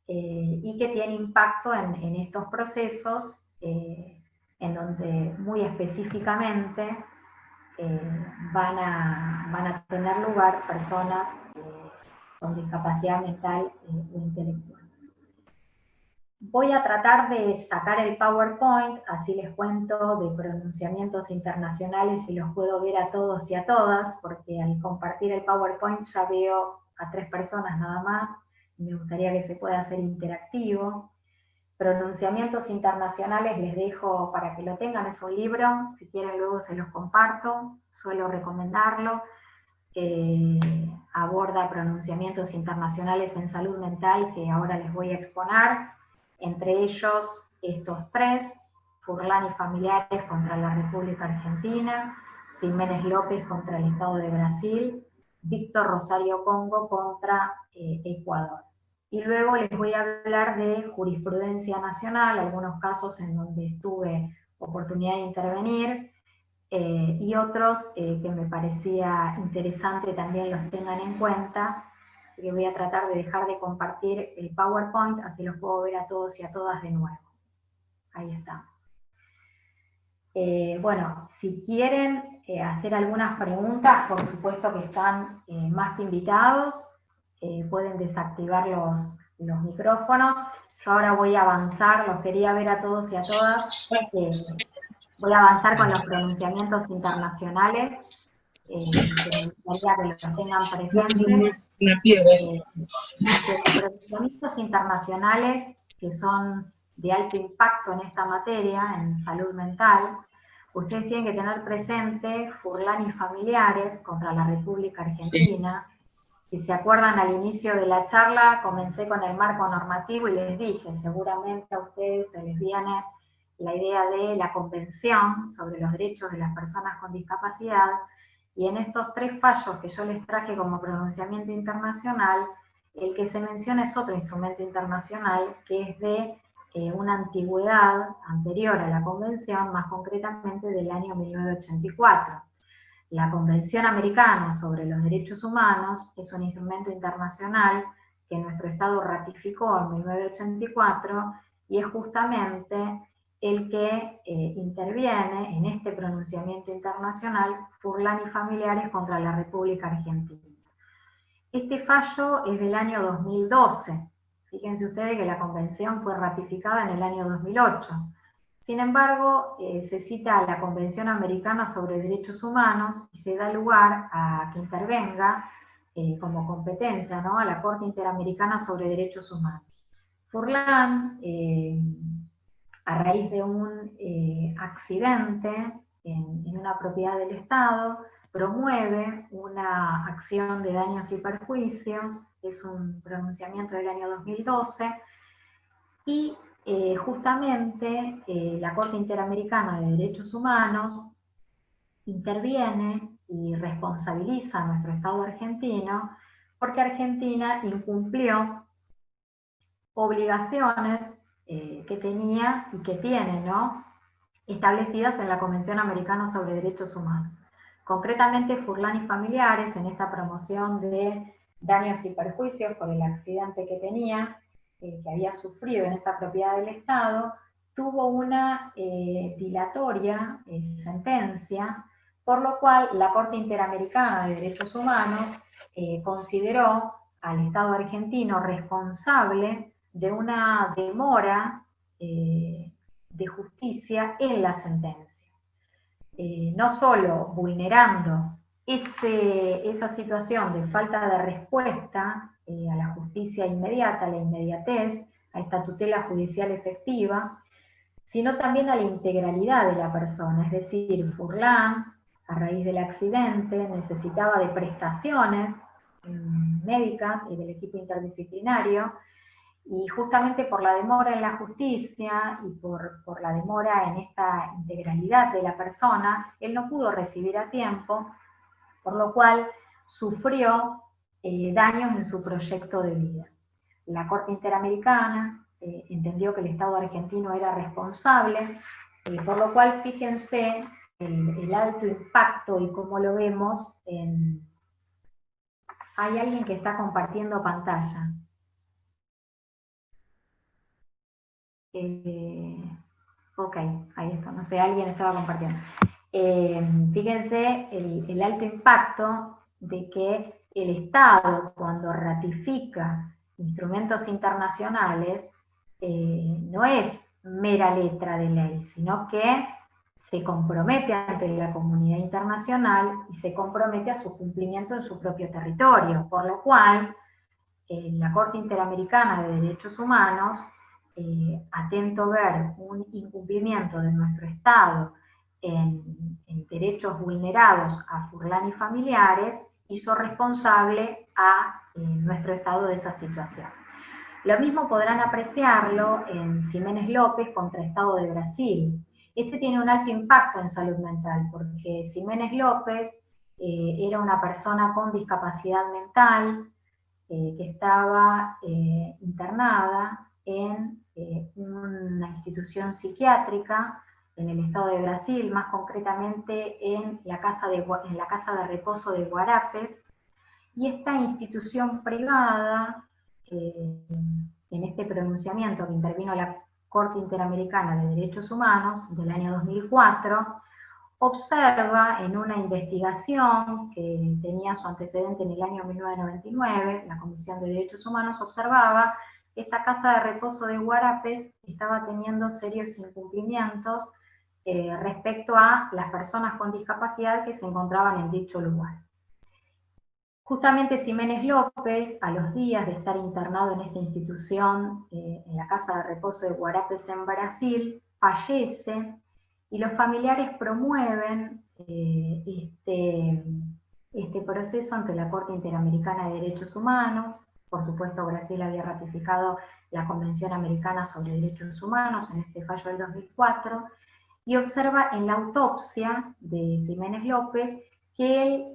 y que tiene impacto en estos procesos en donde muy específicamente van a tener lugar personas con discapacidad mental o intelectual. Voy a tratar de sacar el PowerPoint, así les cuento de pronunciamientos internacionales y los puedo ver a todos y a todas, porque al compartir el PowerPoint ya veo a 3 personas nada más, y me gustaría que se pueda hacer interactivo. Pronunciamientos internacionales les dejo para que lo tengan, es un libro, si quieren luego se los comparto, suelo recomendarlo. Aborda pronunciamientos internacionales en salud mental que ahora les voy a exponer, entre ellos estos 3, Furlan y familiares contra la República Argentina, Ximénez López contra el Estado de Brasil, Víctor Rosario Congo contra Ecuador. Y luego les voy a hablar de jurisprudencia nacional, algunos casos en donde tuve oportunidad de intervenir, y otros que me parecía interesante también los tengan en cuenta. Así que voy a tratar de dejar de compartir el PowerPoint, así los puedo ver a todos y a todas de nuevo. Ahí estamos. Bueno, si quieren hacer algunas preguntas, por supuesto que están más que invitados. Pueden desactivar los micrófonos. Yo ahora voy a avanzar, los quería ver a todos y a todas. Voy a avanzar con los pronunciamientos internacionales, que me gustaría que los tengan presentes. Los pronunciamientos internacionales que son de alto impacto en esta materia, en salud mental, ustedes tienen que tener presente Furlan y familiares contra la República Argentina. Si se acuerdan, al inicio de la charla comencé con el marco normativo y les dije, seguramente a ustedes se les viene la idea de la Convención sobre los Derechos de las Personas con Discapacidad, y en estos 3 fallos que yo les traje como pronunciamiento internacional, el que se menciona es otro instrumento internacional que es de una antigüedad anterior a la Convención, más concretamente del año 1984. La Convención Americana sobre los Derechos Humanos es un instrumento internacional que nuestro Estado ratificó en 1984 y es justamente el que interviene en este pronunciamiento internacional Furlan y familiares contra la República Argentina. Este fallo es del año 2012. Fíjense ustedes que la Convención fue ratificada en el año 2008. Sin embargo, se cita la Convención Americana sobre Derechos Humanos y se da lugar a que intervenga como competencia, ¿no?, a la Corte Interamericana sobre Derechos Humanos. Furlan, a raíz de un accidente en una propiedad del Estado, promueve una acción de daños y perjuicios, es un pronunciamiento del año 2012, y justamente la Corte Interamericana de Derechos Humanos interviene y responsabiliza a nuestro Estado argentino porque Argentina incumplió obligaciones que tenía y que tiene, ¿no?, establecidas en la Convención Americana sobre Derechos Humanos. Concretamente, Furlan y familiares, en esta promoción de daños y perjuicios por el accidente que tenía, que había sufrido en esa propiedad del Estado, tuvo una dilatoria sentencia, por lo cual la Corte Interamericana de Derechos Humanos consideró al Estado argentino responsable de una demora de justicia en la sentencia. No solo vulnerando esa situación de falta de respuesta a la justicia inmediata, a la inmediatez, a esta tutela judicial efectiva, sino también a la integralidad de la persona. Es decir, Furlan, a raíz del accidente, necesitaba de prestaciones médicas y del equipo interdisciplinario, y justamente por la demora en la justicia y por la demora en esta integralidad de la persona, él no pudo recibir a tiempo, por lo cual sufrió daños en su proyecto de vida. La Corte Interamericana entendió que el Estado argentino era responsable, por lo cual fíjense el alto impacto y cómo lo vemos en... Hay alguien que está compartiendo pantalla. Ok, ahí está, no sé, alguien estaba compartiendo. Fíjense el alto impacto de que el Estado, cuando ratifica instrumentos internacionales, no es mera letra de ley, sino que se compromete ante la comunidad internacional y se compromete a su cumplimiento en su propio territorio, por lo cual la Corte Interamericana de Derechos Humanos, atento a ver un incumplimiento de nuestro Estado en derechos vulnerados a Furlan y familiares, hizo responsable a nuestro Estado de esa situación. Lo mismo podrán apreciarlo en Ximénez López contra Estado de Brasil. Este tiene un alto impacto en salud mental, porque Ximénez López era una persona con discapacidad mental que estaba internada en una institución psiquiátrica en el Estado de Brasil, más concretamente en la casa de reposo de Guarapes, y esta institución privada, en este pronunciamiento que intervino la Corte Interamericana de Derechos Humanos del año 2004, observa en una investigación que tenía su antecedente en el año 1999, la Comisión de Derechos Humanos observaba que esta casa de reposo de Guarapes estaba teniendo serios incumplimientos respecto a las personas con discapacidad que se encontraban en dicho lugar. Justamente Ximénez López, a los días de estar internado en esta institución, en la casa de reposo de Guarapes en Brasil, fallece, y los familiares promueven este proceso ante la Corte Interamericana de Derechos Humanos. Por supuesto, Brasil había ratificado la Convención Americana sobre Derechos Humanos en este fallo del 2004, y observa en la autopsia de Ximénez López que él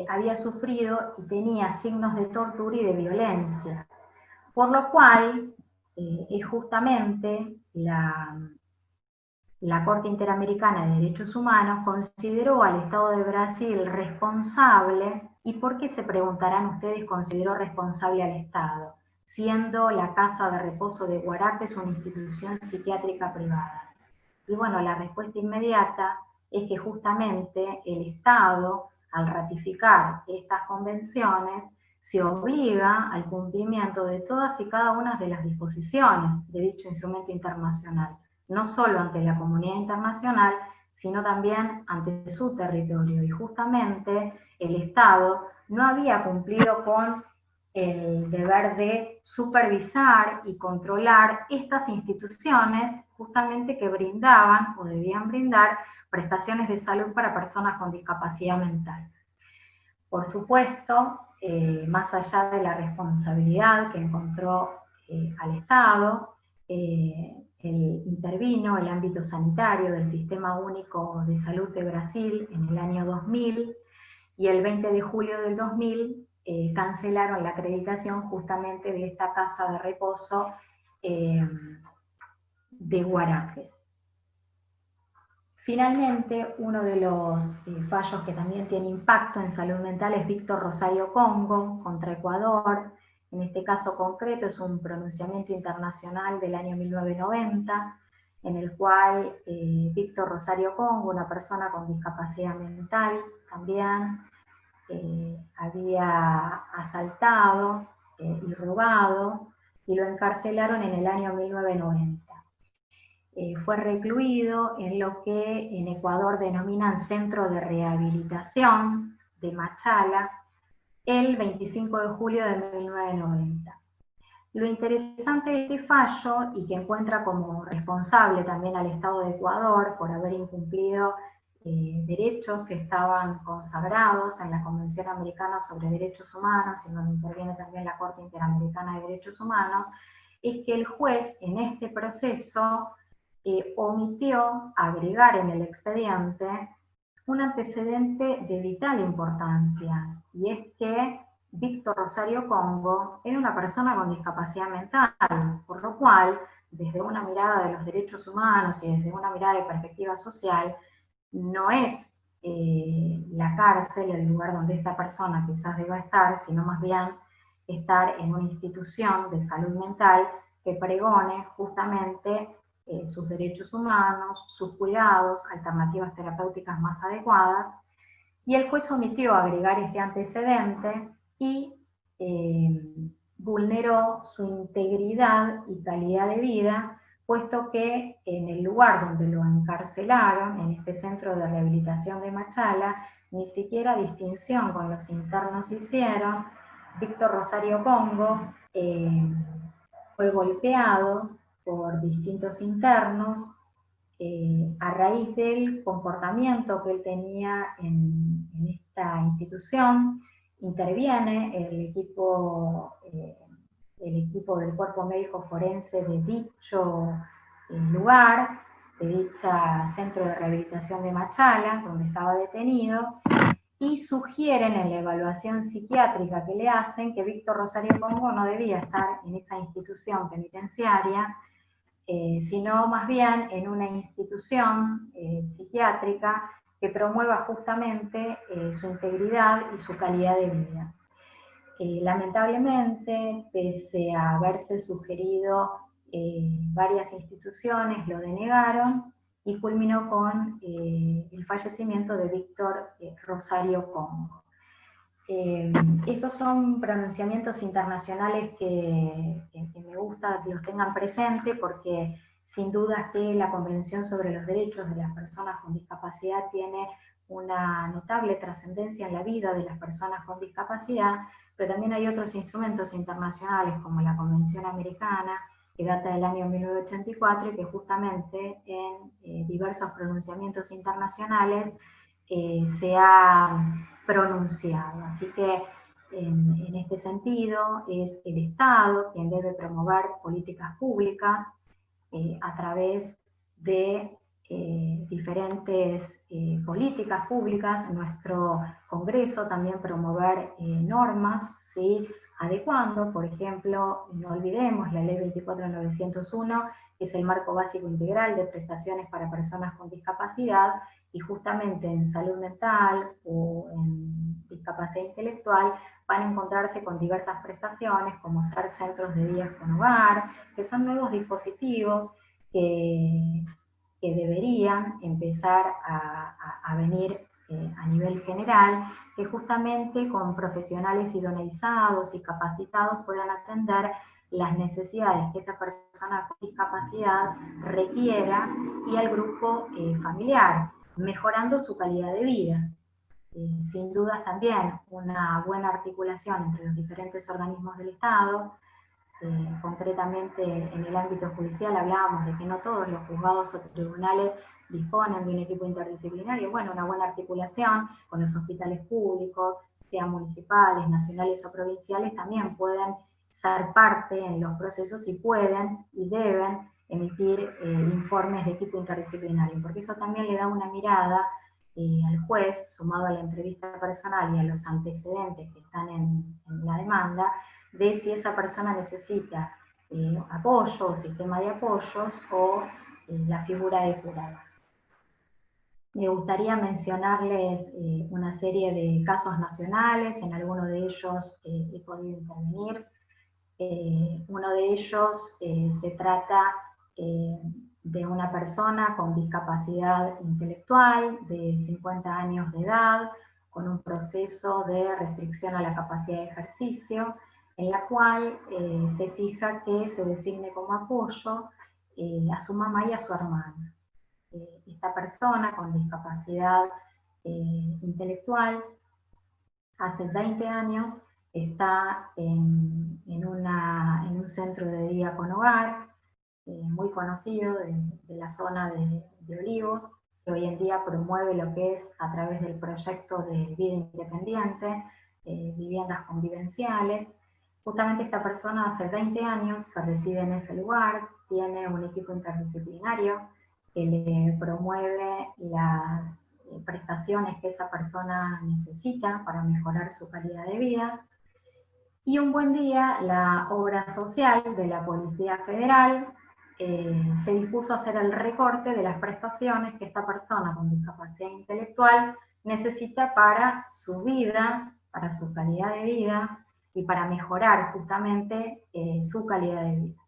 había sufrido y tenía signos de tortura y de violencia, por lo cual es justamente la Corte Interamericana de Derechos Humanos consideró al Estado de Brasil responsable. ¿Y por qué, se preguntarán ustedes, consideró responsable al Estado, siendo la casa de reposo de Guarapes una institución psiquiátrica privada? Y bueno, la respuesta inmediata es que justamente el Estado, al ratificar estas convenciones, se obliga al cumplimiento de todas y cada una de las disposiciones de dicho instrumento internacional, no solo ante la comunidad internacional, sino también ante su territorio. Y justamente el Estado no había cumplido con el deber de supervisar y controlar estas instituciones justamente que brindaban o debían brindar prestaciones de salud para personas con discapacidad mental. Por supuesto, más allá de la responsabilidad que encontró al Estado, intervino el ámbito sanitario del Sistema Único de Salud de Brasil en el año 2000, y el 20 de julio del 2000 cancelaron la acreditación justamente de esta casa de reposo de Huarajes. Finalmente, uno de los fallos que también tiene impacto en salud mental es Víctor Rosario Congo contra Ecuador. En este caso concreto es un pronunciamiento internacional del año 1990, en el cual Víctor Rosario Congo, una persona con discapacidad mental también, había asaltado y robado, y lo encarcelaron en el año 1990. Fue recluido en lo que en Ecuador denominan Centro de Rehabilitación de Machala el 25 de julio de 1990. Lo interesante de este fallo, y que encuentra como responsable también al Estado de Ecuador por haber incumplido derechos que estaban consagrados en la Convención Americana sobre Derechos Humanos, en donde interviene también la Corte Interamericana de Derechos Humanos, es que el juez en este proceso omitió agregar en el expediente un antecedente de vital importancia, y es que Víctor Rosario Congo era una persona con discapacidad mental, por lo cual, desde una mirada de los derechos humanos y desde una mirada de perspectiva social, no es la cárcel el lugar donde esta persona quizás deba estar, sino más bien estar en una institución de salud mental que pregone justamente sus derechos humanos, sus cuidados, alternativas terapéuticas más adecuadas, y el juez omitió agregar este antecedente y vulneró su integridad y calidad de vida, puesto que en el lugar donde lo encarcelaron, en este centro de rehabilitación de Machala, ni siquiera distinción con los internos hicieron. Víctor Rosario Congo fue golpeado por distintos internos a raíz del comportamiento que él tenía en esta institución. Interviene el equipo del cuerpo médico forense de dicho lugar, de dicha centro de rehabilitación de Machala, donde estaba detenido, y sugieren en la evaluación psiquiátrica que le hacen que Víctor Rosario Congo no debía estar en esa institución penitenciaria, sino más bien en una institución psiquiátrica que promueva justamente su integridad y su calidad de vida. Lamentablemente, pese a haberse sugerido varias instituciones, lo denegaron y culminó con el fallecimiento de Víctor Rosario Congo. Estos son pronunciamientos internacionales que me gusta que los tengan presente, porque sin duda que la Convención sobre los Derechos de las Personas con Discapacidad tiene una notable trascendencia en la vida de las personas con discapacidad, pero también hay otros instrumentos internacionales como la Convención Americana, que data del año 1984 y que justamente en diversos pronunciamientos internacionales se ha pronunciado. Así que en este sentido es el Estado quien debe promover políticas públicas a través de diferentes políticas públicas. Nuestro Congreso también promover normas, ¿sí?, adecuando, por ejemplo, no olvidemos la Ley 24901, que es el marco básico integral de prestaciones para personas con discapacidad, y justamente en salud mental o en discapacidad intelectual van a encontrarse con diversas prestaciones, como ser centros de días con hogar, que son nuevos dispositivos que deberían empezar a venir a nivel general, que justamente con profesionales idoneizados y capacitados puedan atender las necesidades que esta persona con discapacidad requiera y al grupo familiar, mejorando su calidad de vida. Sin duda también una buena articulación entre los diferentes organismos del Estado. Concretamente en el ámbito judicial hablábamos de que no todos los juzgados o tribunales disponen de un equipo interdisciplinario. Bueno, una buena articulación con los hospitales públicos, sean municipales, nacionales o provinciales, también pueden ser parte en los procesos y pueden y deben emitir informes de equipo interdisciplinario, porque eso también le da una mirada al juez, sumado a la entrevista personal y a los antecedentes que están en la demanda, de si esa persona necesita apoyo o sistema de apoyos o la figura de curador. Me gustaría mencionarles una serie de casos nacionales, en alguno de ellos he podido intervenir. Uno de ellos se trata de una persona con discapacidad intelectual de 50 años de edad, con un proceso de restricción a la capacidad de ejercicio, en la cual se fija que se designe como apoyo a su mamá y a su hermana. Esta persona con discapacidad intelectual hace 20 años está en un centro de día con hogar, muy conocido de la zona de Olivos, que hoy en día promueve lo que es a través del proyecto de vida independiente, viviendas convivenciales. Justamente esta persona hace 20 años que reside en ese lugar, tiene un equipo interdisciplinario que le promueve las prestaciones que esa persona necesita para mejorar su calidad de vida. Y un buen día la obra social de la Policía Federal se dispuso a hacer el recorte de las prestaciones que esta persona con discapacidad intelectual necesita para su vida, para su calidad de vida y para mejorar justamente su calidad de vida.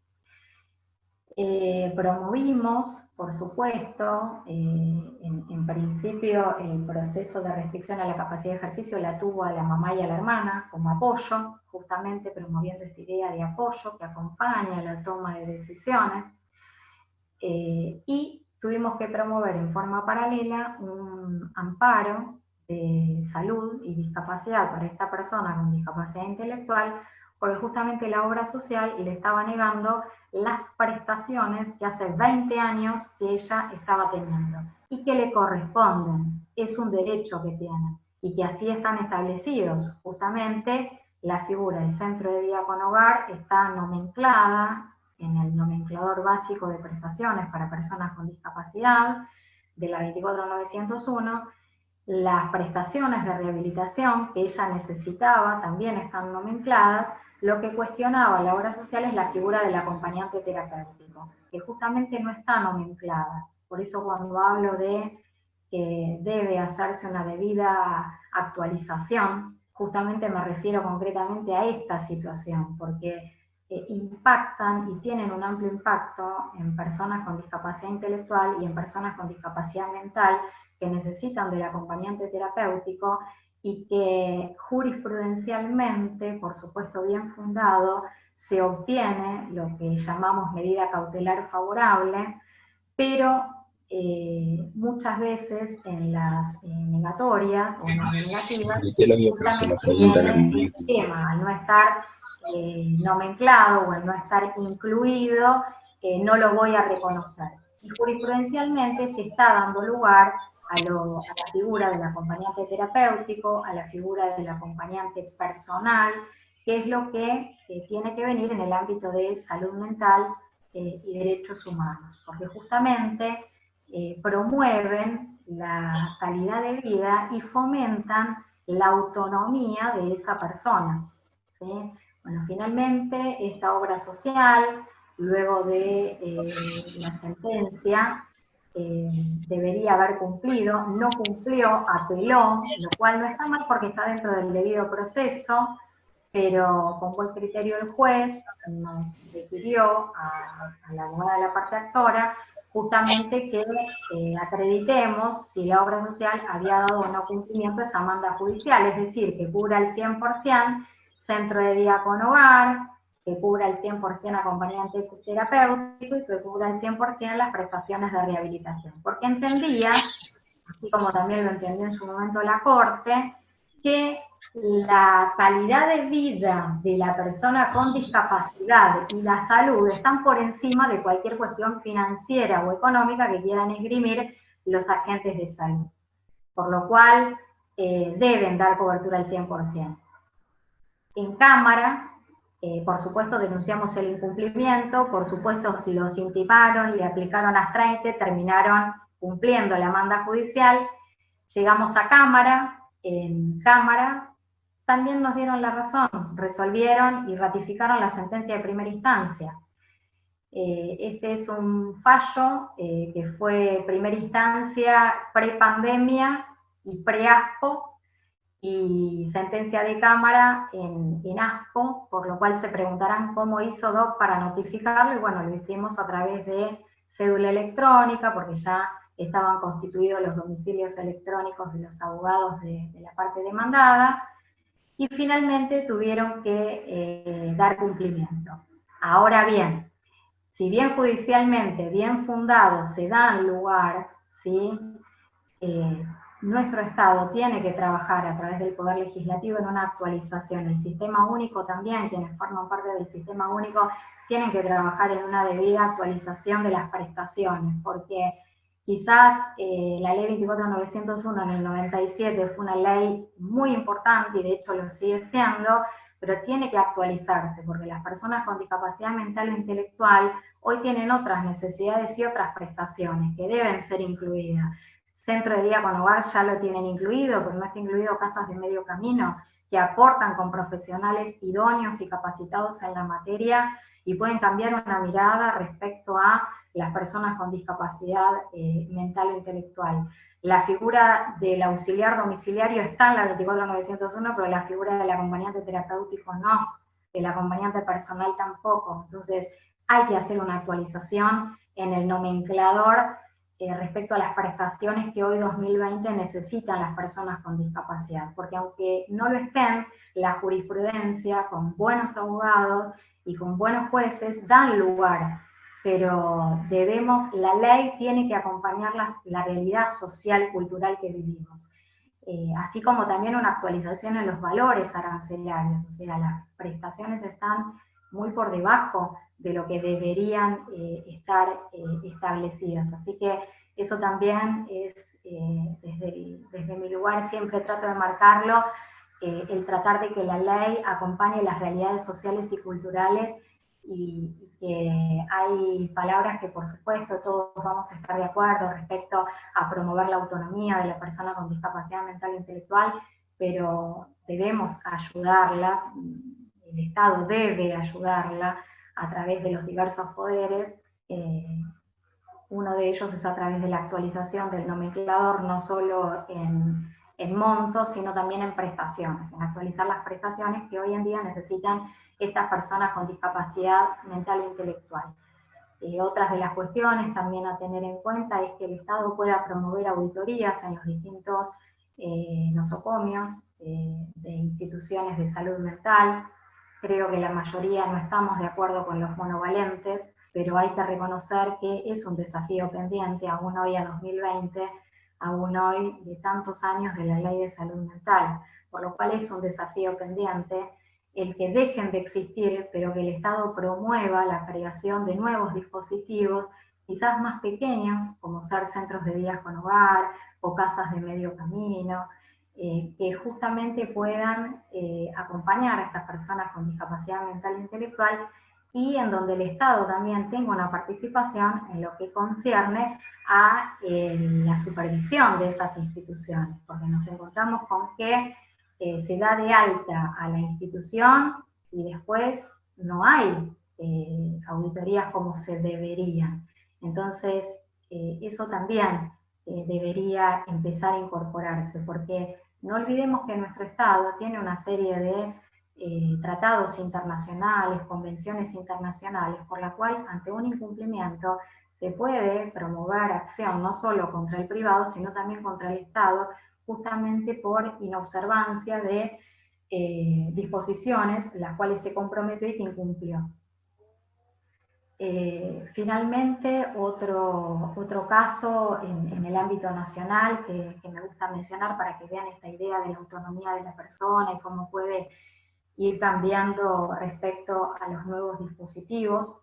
Promovimos, por supuesto, en principio el proceso de restricción a la capacidad de ejercicio la tuvo a la mamá y a la hermana como apoyo, justamente promoviendo esta idea de apoyo que acompaña la toma de decisiones. Y tuvimos que promover en forma paralela un amparo de salud y discapacidad para esta persona con discapacidad intelectual, porque justamente la obra social le estaba negando las prestaciones que hace 20 años que ella estaba teniendo y que le corresponden, es un derecho que tiene y que así están establecidos. Justamente la figura del centro de día con hogar está nomenclada en el nomenclador básico de prestaciones para personas con discapacidad de la 24901. Las prestaciones de rehabilitación que ella necesitaba también están nomencladas. Lo que cuestionaba la obra social es la figura del acompañante terapéutico, que justamente no está nomenclada. Por eso cuando hablo de que debe hacerse una debida actualización, justamente me refiero concretamente a esta situación, porque impactan y tienen un amplio impacto en personas con discapacidad intelectual y en personas con discapacidad mental que necesitan del acompañante terapéutico y que jurisprudencialmente, por supuesto bien fundado, se obtiene lo que llamamos medida cautelar favorable, pero muchas veces en las negatorias o en las negativas, justamente viene el tema, al no estar nomenclado o al no estar incluido, no lo voy a reconocer. Y jurisprudencialmente se está dando lugar a la figura del acompañante terapéutico, a la figura del acompañante personal, que es lo que tiene que venir en el ámbito de salud mental y derechos humanos, porque justamente promueven la calidad de vida y fomentan la autonomía de esa persona, ¿sí? Bueno, finalmente esta obra social, luego de la sentencia, debería haber cumplido, no cumplió, apeló, lo cual no está mal porque está dentro del debido proceso, pero con buen criterio el juez nos requirió a la abogada de la parte actora justamente que acreditemos si la obra social había dado o no cumplimiento a esa manda judicial, es decir, que cubra el 100% centro de día con hogar, que cubra el 100% acompañante terapéutico y que cubra el 100% las prestaciones de rehabilitación. Porque entendía, así como también lo entendió en su momento la Corte, que la calidad de vida de la persona con discapacidad y la salud están por encima de cualquier cuestión financiera o económica que quieran esgrimir los agentes de salud. Por lo cual deben dar cobertura al 100%. En Cámara, por supuesto, denunciamos el incumplimiento, por supuesto, los intimaron, le aplicaron las 30, terminaron cumpliendo la manda judicial. Llegamos a Cámara, en Cámara también nos dieron la razón, resolvieron y ratificaron la sentencia de primera instancia. Este es un fallo que fue primera instancia pre-pandemia y pre-ASPO, y sentencia de Cámara en ASPO, por lo cual se preguntarán cómo hizo DOC para notificarlo, y bueno, lo hicimos a través de cédula electrónica, porque ya estaban constituidos los domicilios electrónicos de los abogados de la parte demandada, y finalmente tuvieron que dar cumplimiento. Ahora bien, si bien judicialmente, bien fundado, se dan lugar, ¿sí? Nuestro Estado tiene que trabajar a través del Poder Legislativo en una actualización. El Sistema Único también, quienes forman parte del Sistema Único, tienen que trabajar en una debida actualización de las prestaciones, porque quizás la Ley 24.901 en el 97 fue una ley muy importante, y de hecho lo sigue siendo, pero tiene que actualizarse, porque las personas con discapacidad mental o intelectual hoy tienen otras necesidades y otras prestaciones que deben ser incluidas. Centro de día con hogar ya lo tienen incluido, pero no está incluido casas de medio camino, que aportan con profesionales idóneos y capacitados en la materia y pueden cambiar una mirada respecto a las personas con discapacidad mental o intelectual. La figura del auxiliar domiciliario está en la 24.901, pero la figura del acompañante terapéutico no, del acompañante personal tampoco. Entonces hay que hacer una actualización en el nomenclador respecto a las prestaciones que hoy 2020 necesitan las personas con discapacidad, porque aunque no lo estén, la jurisprudencia con buenos abogados y con buenos jueces dan lugar, pero la ley tiene que acompañar la realidad social, cultural que vivimos. Así como también una actualización en los valores arancelarios, o sea, las prestaciones están muy por debajo de lo que deberían estar establecidas. Así que eso también es, desde mi lugar siempre trato de marcarlo, el tratar de que la ley acompañe las realidades sociales y culturales, y que hay palabras que por supuesto todos vamos a estar de acuerdo respecto a promover la autonomía de la persona con discapacidad mental e intelectual, pero debemos ayudarla, el Estado debe ayudarla a través de los diversos poderes. Uno de ellos es a través de la actualización del nomenclador, no solo en montos, sino también en prestaciones, en actualizar las prestaciones que hoy en día necesitan estas personas con discapacidad mental e intelectual. Otras de las cuestiones también a tener en cuenta es que el Estado pueda promover auditorías en los distintos nosocomios de instituciones de salud mental. Creo que la mayoría no estamos de acuerdo con los monovalentes, pero hay que reconocer que es un desafío pendiente, aún hoy a 2020, aún hoy de tantos años de la Ley de Salud Mental, por lo cual es un desafío pendiente el que dejen de existir, pero que el Estado promueva la creación de nuevos dispositivos, quizás más pequeños, como ser centros de días con hogar o casas de medio camino, que justamente puedan acompañar a estas personas con discapacidad mental e intelectual, y en donde el Estado también tenga una participación en lo que concierne a la supervisión de esas instituciones, porque nos encontramos con que se da de alta a la institución y después no hay auditorías como se deberían. Entonces, eso también debería empezar a incorporarse, porque no olvidemos que nuestro Estado tiene una serie de tratados internacionales, convenciones internacionales, por la cual ante un incumplimiento se puede promover acción no solo contra el privado, sino también contra el Estado, justamente por inobservancia de disposiciones las cuales se comprometió y que incumplió. Finalmente, otro caso en el ámbito nacional que me gusta mencionar para que vean esta idea de la autonomía de la persona y cómo puede ir cambiando respecto a los nuevos dispositivos.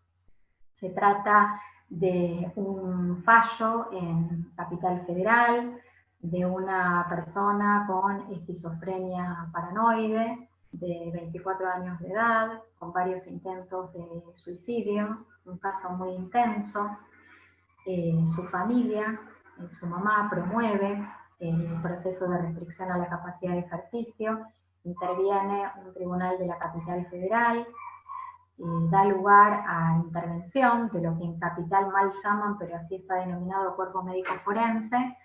Se trata de un fallo en Capital Federal de una persona con esquizofrenia paranoide de 24 años de edad, con varios intentos de suicidio, un caso muy intenso. Su familia, su mamá promueve el proceso de restricción a la capacidad de ejercicio, interviene un tribunal de la capital federal, da lugar a intervención de lo que en capital mal llaman, pero así está denominado cuerpo médico forense.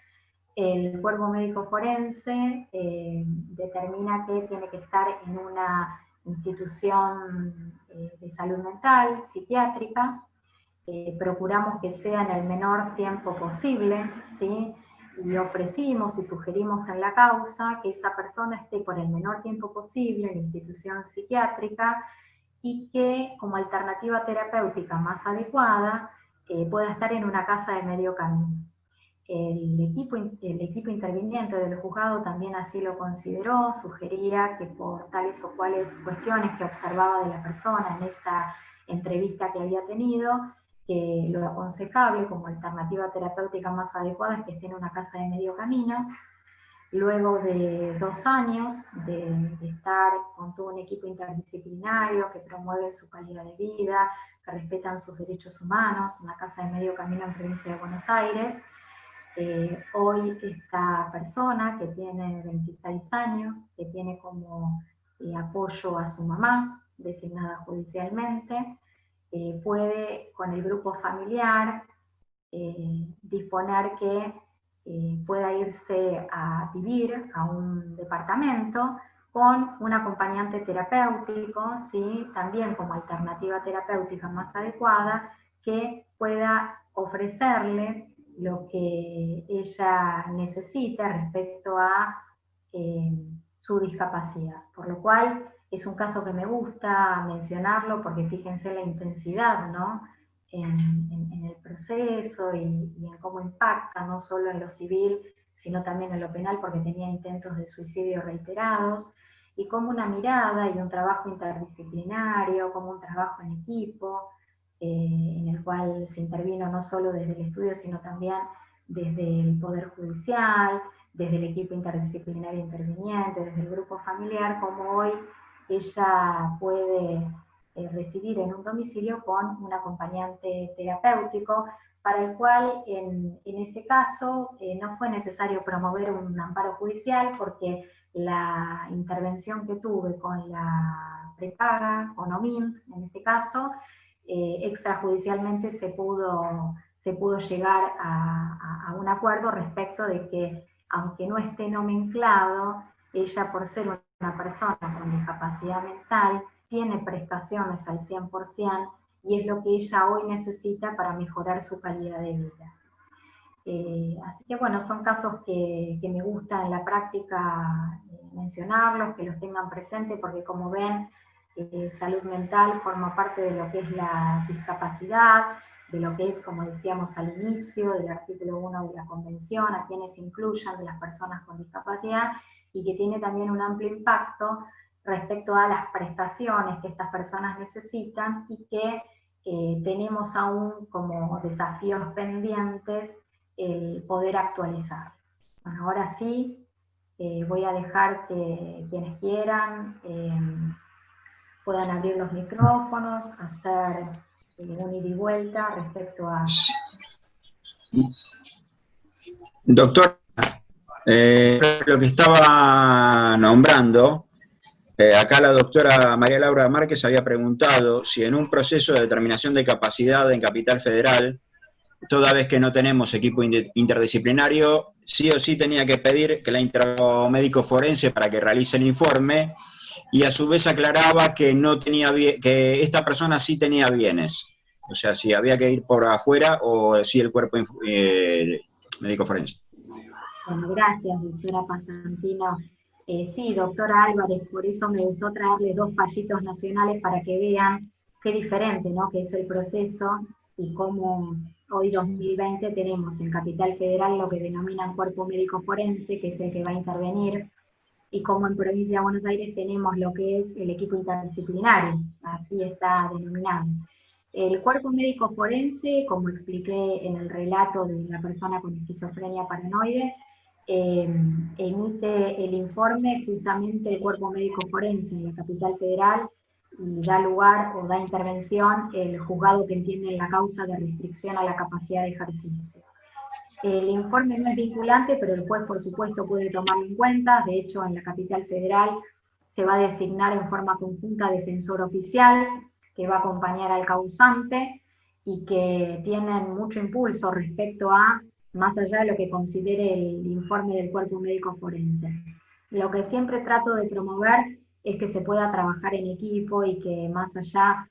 El cuerpo médico forense determina que tiene que estar en una institución de salud mental, psiquiátrica. Procuramos que sea en el menor tiempo posible, ¿sí? Y ofrecimos y sugerimos en la causa que esa persona esté por el menor tiempo posible en la institución psiquiátrica y que como alternativa terapéutica más adecuada pueda estar en una casa de medio camino. El equipo interviniente del juzgado también así lo consideró, sugería que por tales o cuales cuestiones que observaba de la persona en esa entrevista que había tenido, que lo aconsejable como alternativa terapéutica más adecuada es que esté en una casa de medio camino. Luego de 2 años de estar con todo un equipo interdisciplinario que promueve su calidad de vida, que respetan sus derechos humanos, una casa de medio camino en provincia de Buenos Aires, hoy esta persona que tiene 26 años, que tiene como apoyo a su mamá, designada judicialmente, puede con el grupo familiar disponer que pueda irse a vivir a un departamento con un acompañante terapéutico, ¿sí? También como alternativa terapéutica más adecuada, que pueda ofrecerle lo que ella necesita respecto a su discapacidad. Por lo cual es un caso que me gusta mencionarlo porque fíjense la intensidad, ¿no? en el proceso y en cómo impacta, no solo en lo civil, sino también en lo penal, porque tenía intentos de suicidio reiterados, y como una mirada y un trabajo interdisciplinario, como un trabajo en equipo, en el cual se intervino no solo desde el estudio, sino también desde el Poder Judicial, desde el equipo interdisciplinario interviniente, desde el grupo familiar, como hoy ella puede residir en un domicilio con un acompañante terapéutico, para el cual en ese caso no fue necesario promover un amparo judicial porque la intervención que tuve con la prepaga, con OMINT en este caso, extrajudicialmente se pudo llegar a un acuerdo respecto de que, aunque no esté nomenclado, ella por ser una persona con discapacidad mental, tiene prestaciones al 100% y es lo que ella hoy necesita para mejorar su calidad de vida. Así que bueno, son casos que me gusta en la práctica mencionarlos, que los tengan presente, porque como ven, salud mental forma parte de lo que es la discapacidad, de lo que es, como decíamos al inicio, del artículo 1 de la Convención, a quienes incluyan de las personas con discapacidad, y que tiene también un amplio impacto respecto a las prestaciones que estas personas necesitan y que tenemos aún como desafíos pendientes el poder actualizarlos. Bueno, ahora sí, voy a dejar que quienes quieran puedan abrir los micrófonos, hacer un ida y vuelta respecto a... Doctor, lo que estaba nombrando, acá la doctora María Laura Márquez había preguntado si en un proceso de determinación de capacidad en Capital Federal, toda vez que no tenemos equipo interdisciplinario, sí o sí tenía que pedir que la médico forense para que realice el informe, y a su vez aclaraba que no tenía que esta persona sí tenía bienes, o sea, si había que ir por afuera o si el cuerpo médico forense. Bueno, gracias, doctora Pasantino. Sí, doctora Álvarez, por eso me gustó traerle 2 fallitos nacionales para que vean qué diferente, ¿no?, que es el proceso y cómo hoy 2020 tenemos en Capital Federal lo que denominan cuerpo médico forense, que es el que va a intervenir, y como en Provincia de Buenos Aires tenemos lo que es el equipo interdisciplinario, así está denominado. El cuerpo médico forense, como expliqué en el relato de la persona con esquizofrenia paranoide, emite el informe justamente el cuerpo médico forense en la Capital Federal y da lugar o da intervención el juzgado que entiende la causa de restricción a la capacidad de ejercicio. El informe no es vinculante, pero el juez, por supuesto, puede tomarlo en cuenta. De hecho, en la Capital Federal se va a designar en forma conjunta defensor oficial, que va a acompañar al causante y que tienen mucho impulso respecto a, más allá de lo que considere el informe del cuerpo médico forense. Lo que siempre trato de promover es que se pueda trabajar en equipo y que más allá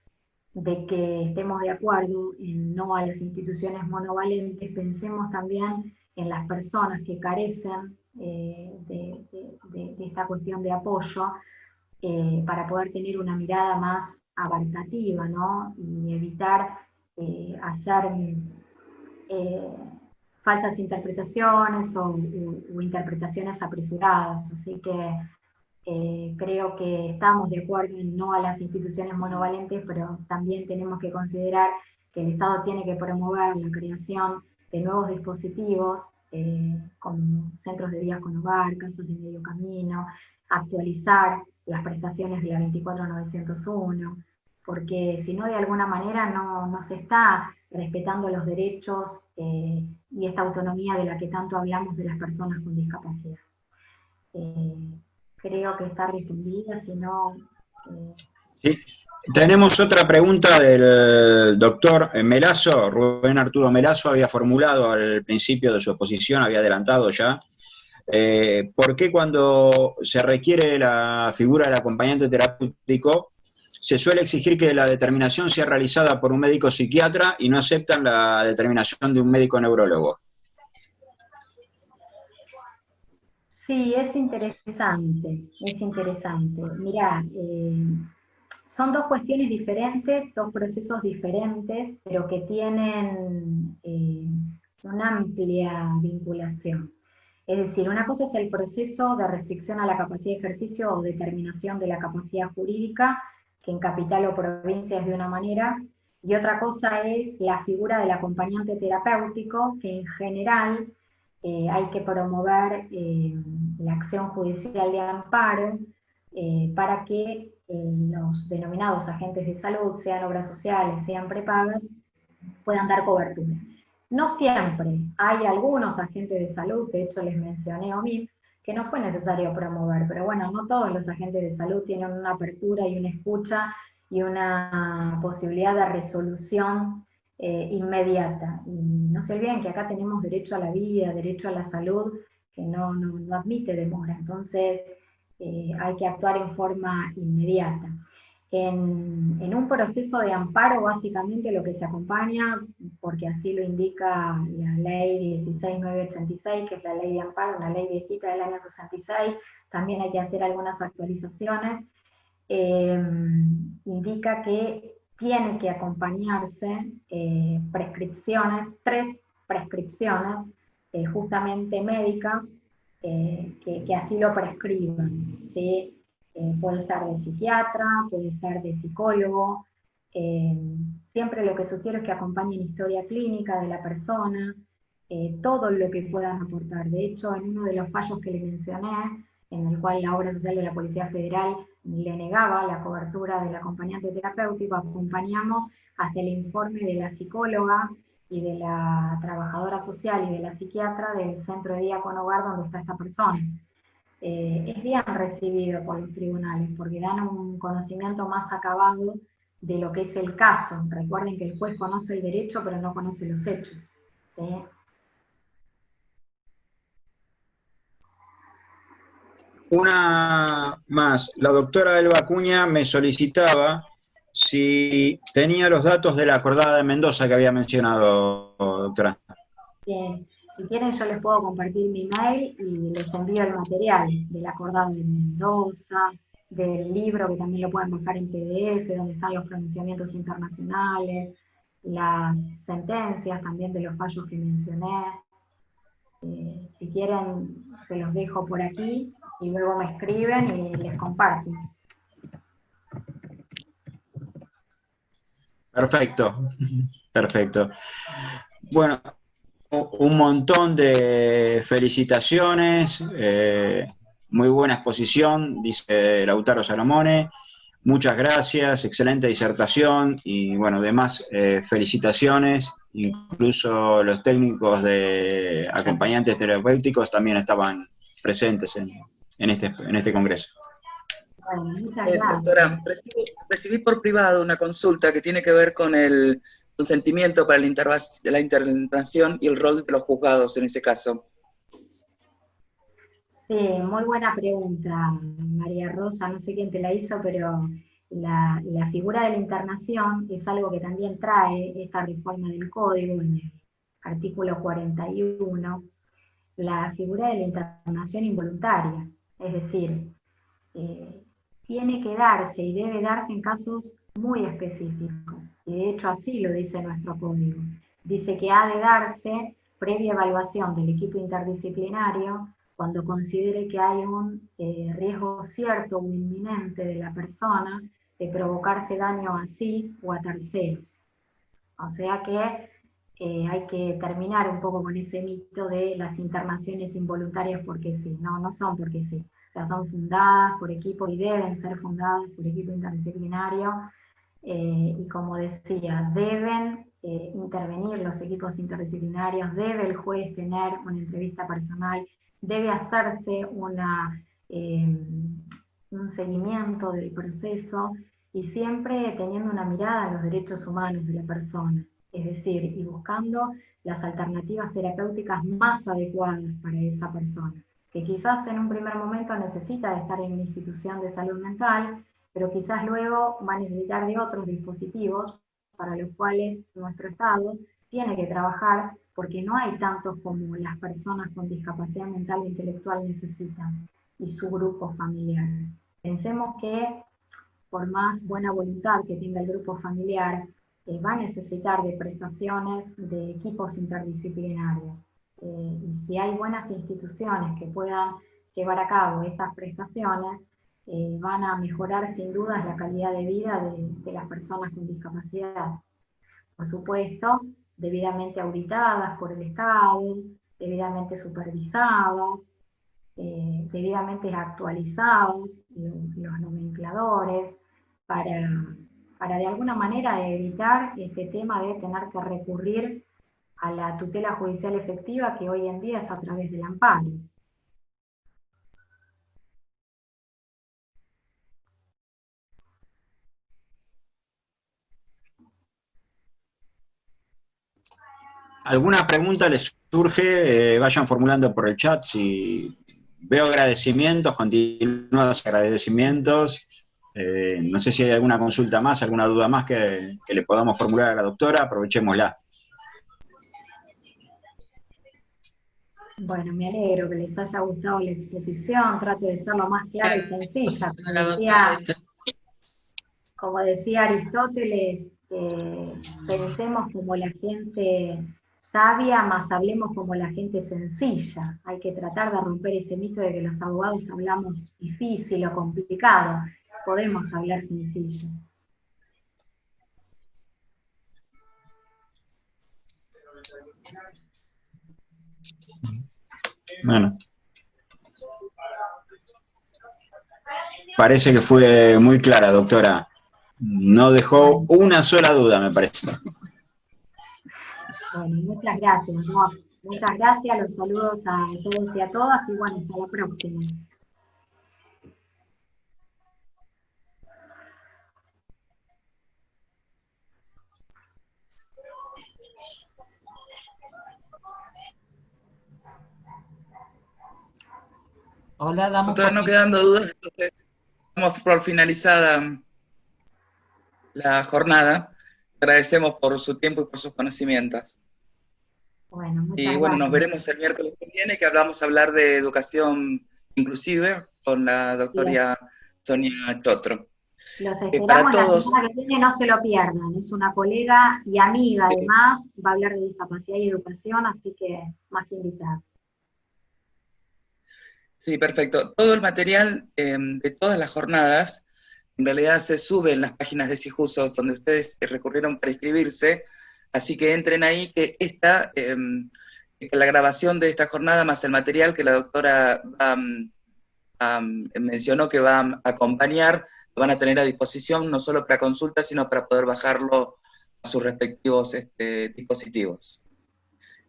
de que estemos de acuerdo en no a las instituciones monovalentes, pensemos también en las personas que carecen de esta cuestión de apoyo para poder tener una mirada más abarcativa, ¿no? Y evitar hacer falsas interpretaciones o interpretaciones apresuradas. Así que creo que estamos de acuerdo en no a las instituciones monovalentes, pero también tenemos que considerar que el Estado tiene que promover la creación de nuevos dispositivos, como centros de días con hogar, casas de medio camino, actualizar las prestaciones de la 24901, porque si no, de alguna manera no se está respetando los derechos y esta autonomía de la que tanto hablamos de las personas con discapacidad. Creo que está respondida, si no... Sí. Tenemos otra pregunta del doctor Melazo. Rubén Arturo Melazo había formulado al principio de su exposición, había adelantado ya, ¿por qué cuando se requiere la figura del acompañante terapéutico se suele exigir que la determinación sea realizada por un médico psiquiatra y no aceptan la determinación de un médico neurólogo? Sí, es interesante, Mirá, son dos cuestiones diferentes, dos procesos diferentes, pero que tienen una amplia vinculación. Es decir, una cosa es el proceso de restricción a la capacidad de ejercicio o determinación de la capacidad jurídica, que en capital o provincia es de una manera, y otra cosa es la figura del acompañante terapéutico, que en general hay que promover la acción judicial de amparo para que los denominados agentes de salud, sean obras sociales, sean prepagas, puedan dar cobertura. No siempre, hay algunos agentes de salud, de hecho les mencioné OMIP, que no fue necesario promover, pero bueno, no todos los agentes de salud tienen una apertura y una escucha y una posibilidad de resolución inmediata. Y no se olviden que acá tenemos derecho a la vida, derecho a la salud, que no admite demora, entonces hay que actuar en forma inmediata. En un proceso de amparo, básicamente lo que se acompaña, porque así lo indica la ley 16986, que es la ley de amparo, una ley viejita del año 66, también hay que hacer algunas actualizaciones, indica que tiene que acompañarse prescripciones, 3 prescripciones, justamente médicas, que así lo prescriban, ¿sí? Puede ser de psiquiatra, puede ser de psicólogo, siempre lo que sugiero es que acompañen historia clínica de la persona, todo lo que puedan aportar. De hecho, en uno de los fallos que les mencioné, en el cual la obra social de la Policía Federal le negaba la cobertura del acompañante terapéutico, acompañamos hasta el informe de la psicóloga y de la trabajadora social y de la psiquiatra del centro de día con hogar donde está esta persona. Es bien recibido por los tribunales, porque dan un conocimiento más acabado de lo que es el caso. Recuerden que el juez conoce el derecho, pero no conoce los hechos, ¿sí? Una más. La doctora Elba Acuña me solicitaba si tenía los datos de la acordada de Mendoza que había mencionado, doctora. Bien. Si quieren yo les puedo compartir mi mail y les envío el material del acordado de Mendoza, del libro que también lo pueden bajar en PDF, donde están los pronunciamientos internacionales, las sentencias también de los fallos que mencioné. Si quieren se los dejo por aquí y luego me escriben y les comparto. Perfecto, perfecto. Bueno, un montón de felicitaciones, muy buena exposición, dice Lautaro Salomone. muchas gracias, excelente disertación y bueno, además felicitaciones, incluso los técnicos de acompañantes terapéuticos también estaban presentes en este congreso. Bueno, muchas gracias. Doctora, recibí por privado una consulta que tiene que ver con el consentimiento para la internación y el rol de los juzgados en ese caso. Sí, muy buena pregunta, María Rosa, no sé quién te la hizo, pero la figura de la internación es algo que también trae esta reforma del Código en el artículo 41, la figura de la internación involuntaria, es decir, tiene que darse y debe darse en casos muy específicos, y de hecho así lo dice nuestro código. Dice que ha de darse previa evaluación del equipo interdisciplinario cuando considere que hay un riesgo cierto o inminente de la persona de provocarse daño a sí o a terceros. O sea que hay que terminar un poco con ese mito de las internaciones involuntarias porque sí, no son porque sí. O sea, son fundadas por equipo y deben ser fundadas por equipo interdisciplinario, y como decía, deben intervenir los equipos interdisciplinarios, debe el juez tener una entrevista personal, debe hacerse un seguimiento del proceso y siempre teniendo una mirada a los derechos humanos de la persona, es decir, y buscando las alternativas terapéuticas más adecuadas para esa persona, que quizás en un primer momento necesita de estar en una institución de salud mental, pero quizás luego va a necesitar de otros dispositivos para los cuales nuestro Estado tiene que trabajar porque no hay tantos como las personas con discapacidad mental e intelectual necesitan, y su grupo familiar. Pensemos que por más buena voluntad que tenga el grupo familiar, va a necesitar de prestaciones de equipos interdisciplinarios. Y si hay buenas instituciones que puedan llevar a cabo estas prestaciones, van a mejorar sin duda la calidad de vida de las personas con discapacidad. Por supuesto, debidamente auditadas por el Estado, debidamente supervisadas, debidamente actualizados los nomencladores, para de alguna manera evitar este tema de tener que recurrir a la tutela judicial efectiva que hoy en día es a través del amparo. ¿Alguna pregunta les surge? Vayan formulando por el chat. Si veo agradecimientos, continuos agradecimientos. No sé si hay alguna consulta más, alguna duda más que le podamos formular a la doctora, aprovechémosla. Bueno, me alegro que les haya gustado la exposición, trato de ser lo más clara y sencilla. Como decía Aristóteles, pensemos como la gente sabia, más hablemos como la gente sencilla. Hay que tratar de romper ese mito de que los abogados hablamos difícil o complicado. Podemos hablar sencillo. Bueno. Parece que fue muy clara, doctora. No dejó una sola duda, me parece. Bueno, muchas gracias, ¿no? Muchas gracias, los saludos a todos y a todas, y bueno, hasta la próxima. Hola, damos. Doctora, no quedando dudas, entonces damos por finalizada la jornada. Agradecemos por su tiempo y por sus conocimientos. Bueno, muchas y bueno, gracias. nos veremos el miércoles que viene, que vamos a hablar de educación inclusive con la doctora Sonia Chotro. Los esperamos para la todos. semana que viene, no se lo pierdan. Es una colega y amiga, además, va a hablar de discapacidad y educación, así que más que invitar. Sí, perfecto. Todo el material de todas las jornadas, en realidad se sube en las páginas de Sijusos, donde ustedes recurrieron para inscribirse, así que entren ahí, que la grabación de esta jornada, más el material que la doctora mencionó que va a acompañar, lo van a tener a disposición no solo para consulta, sino para poder bajarlo a sus respectivos dispositivos.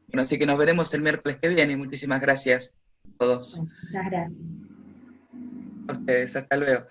Bueno, así que nos veremos el miércoles que viene y muchísimas gracias a todos. Muchas gracias. A ustedes, hasta luego.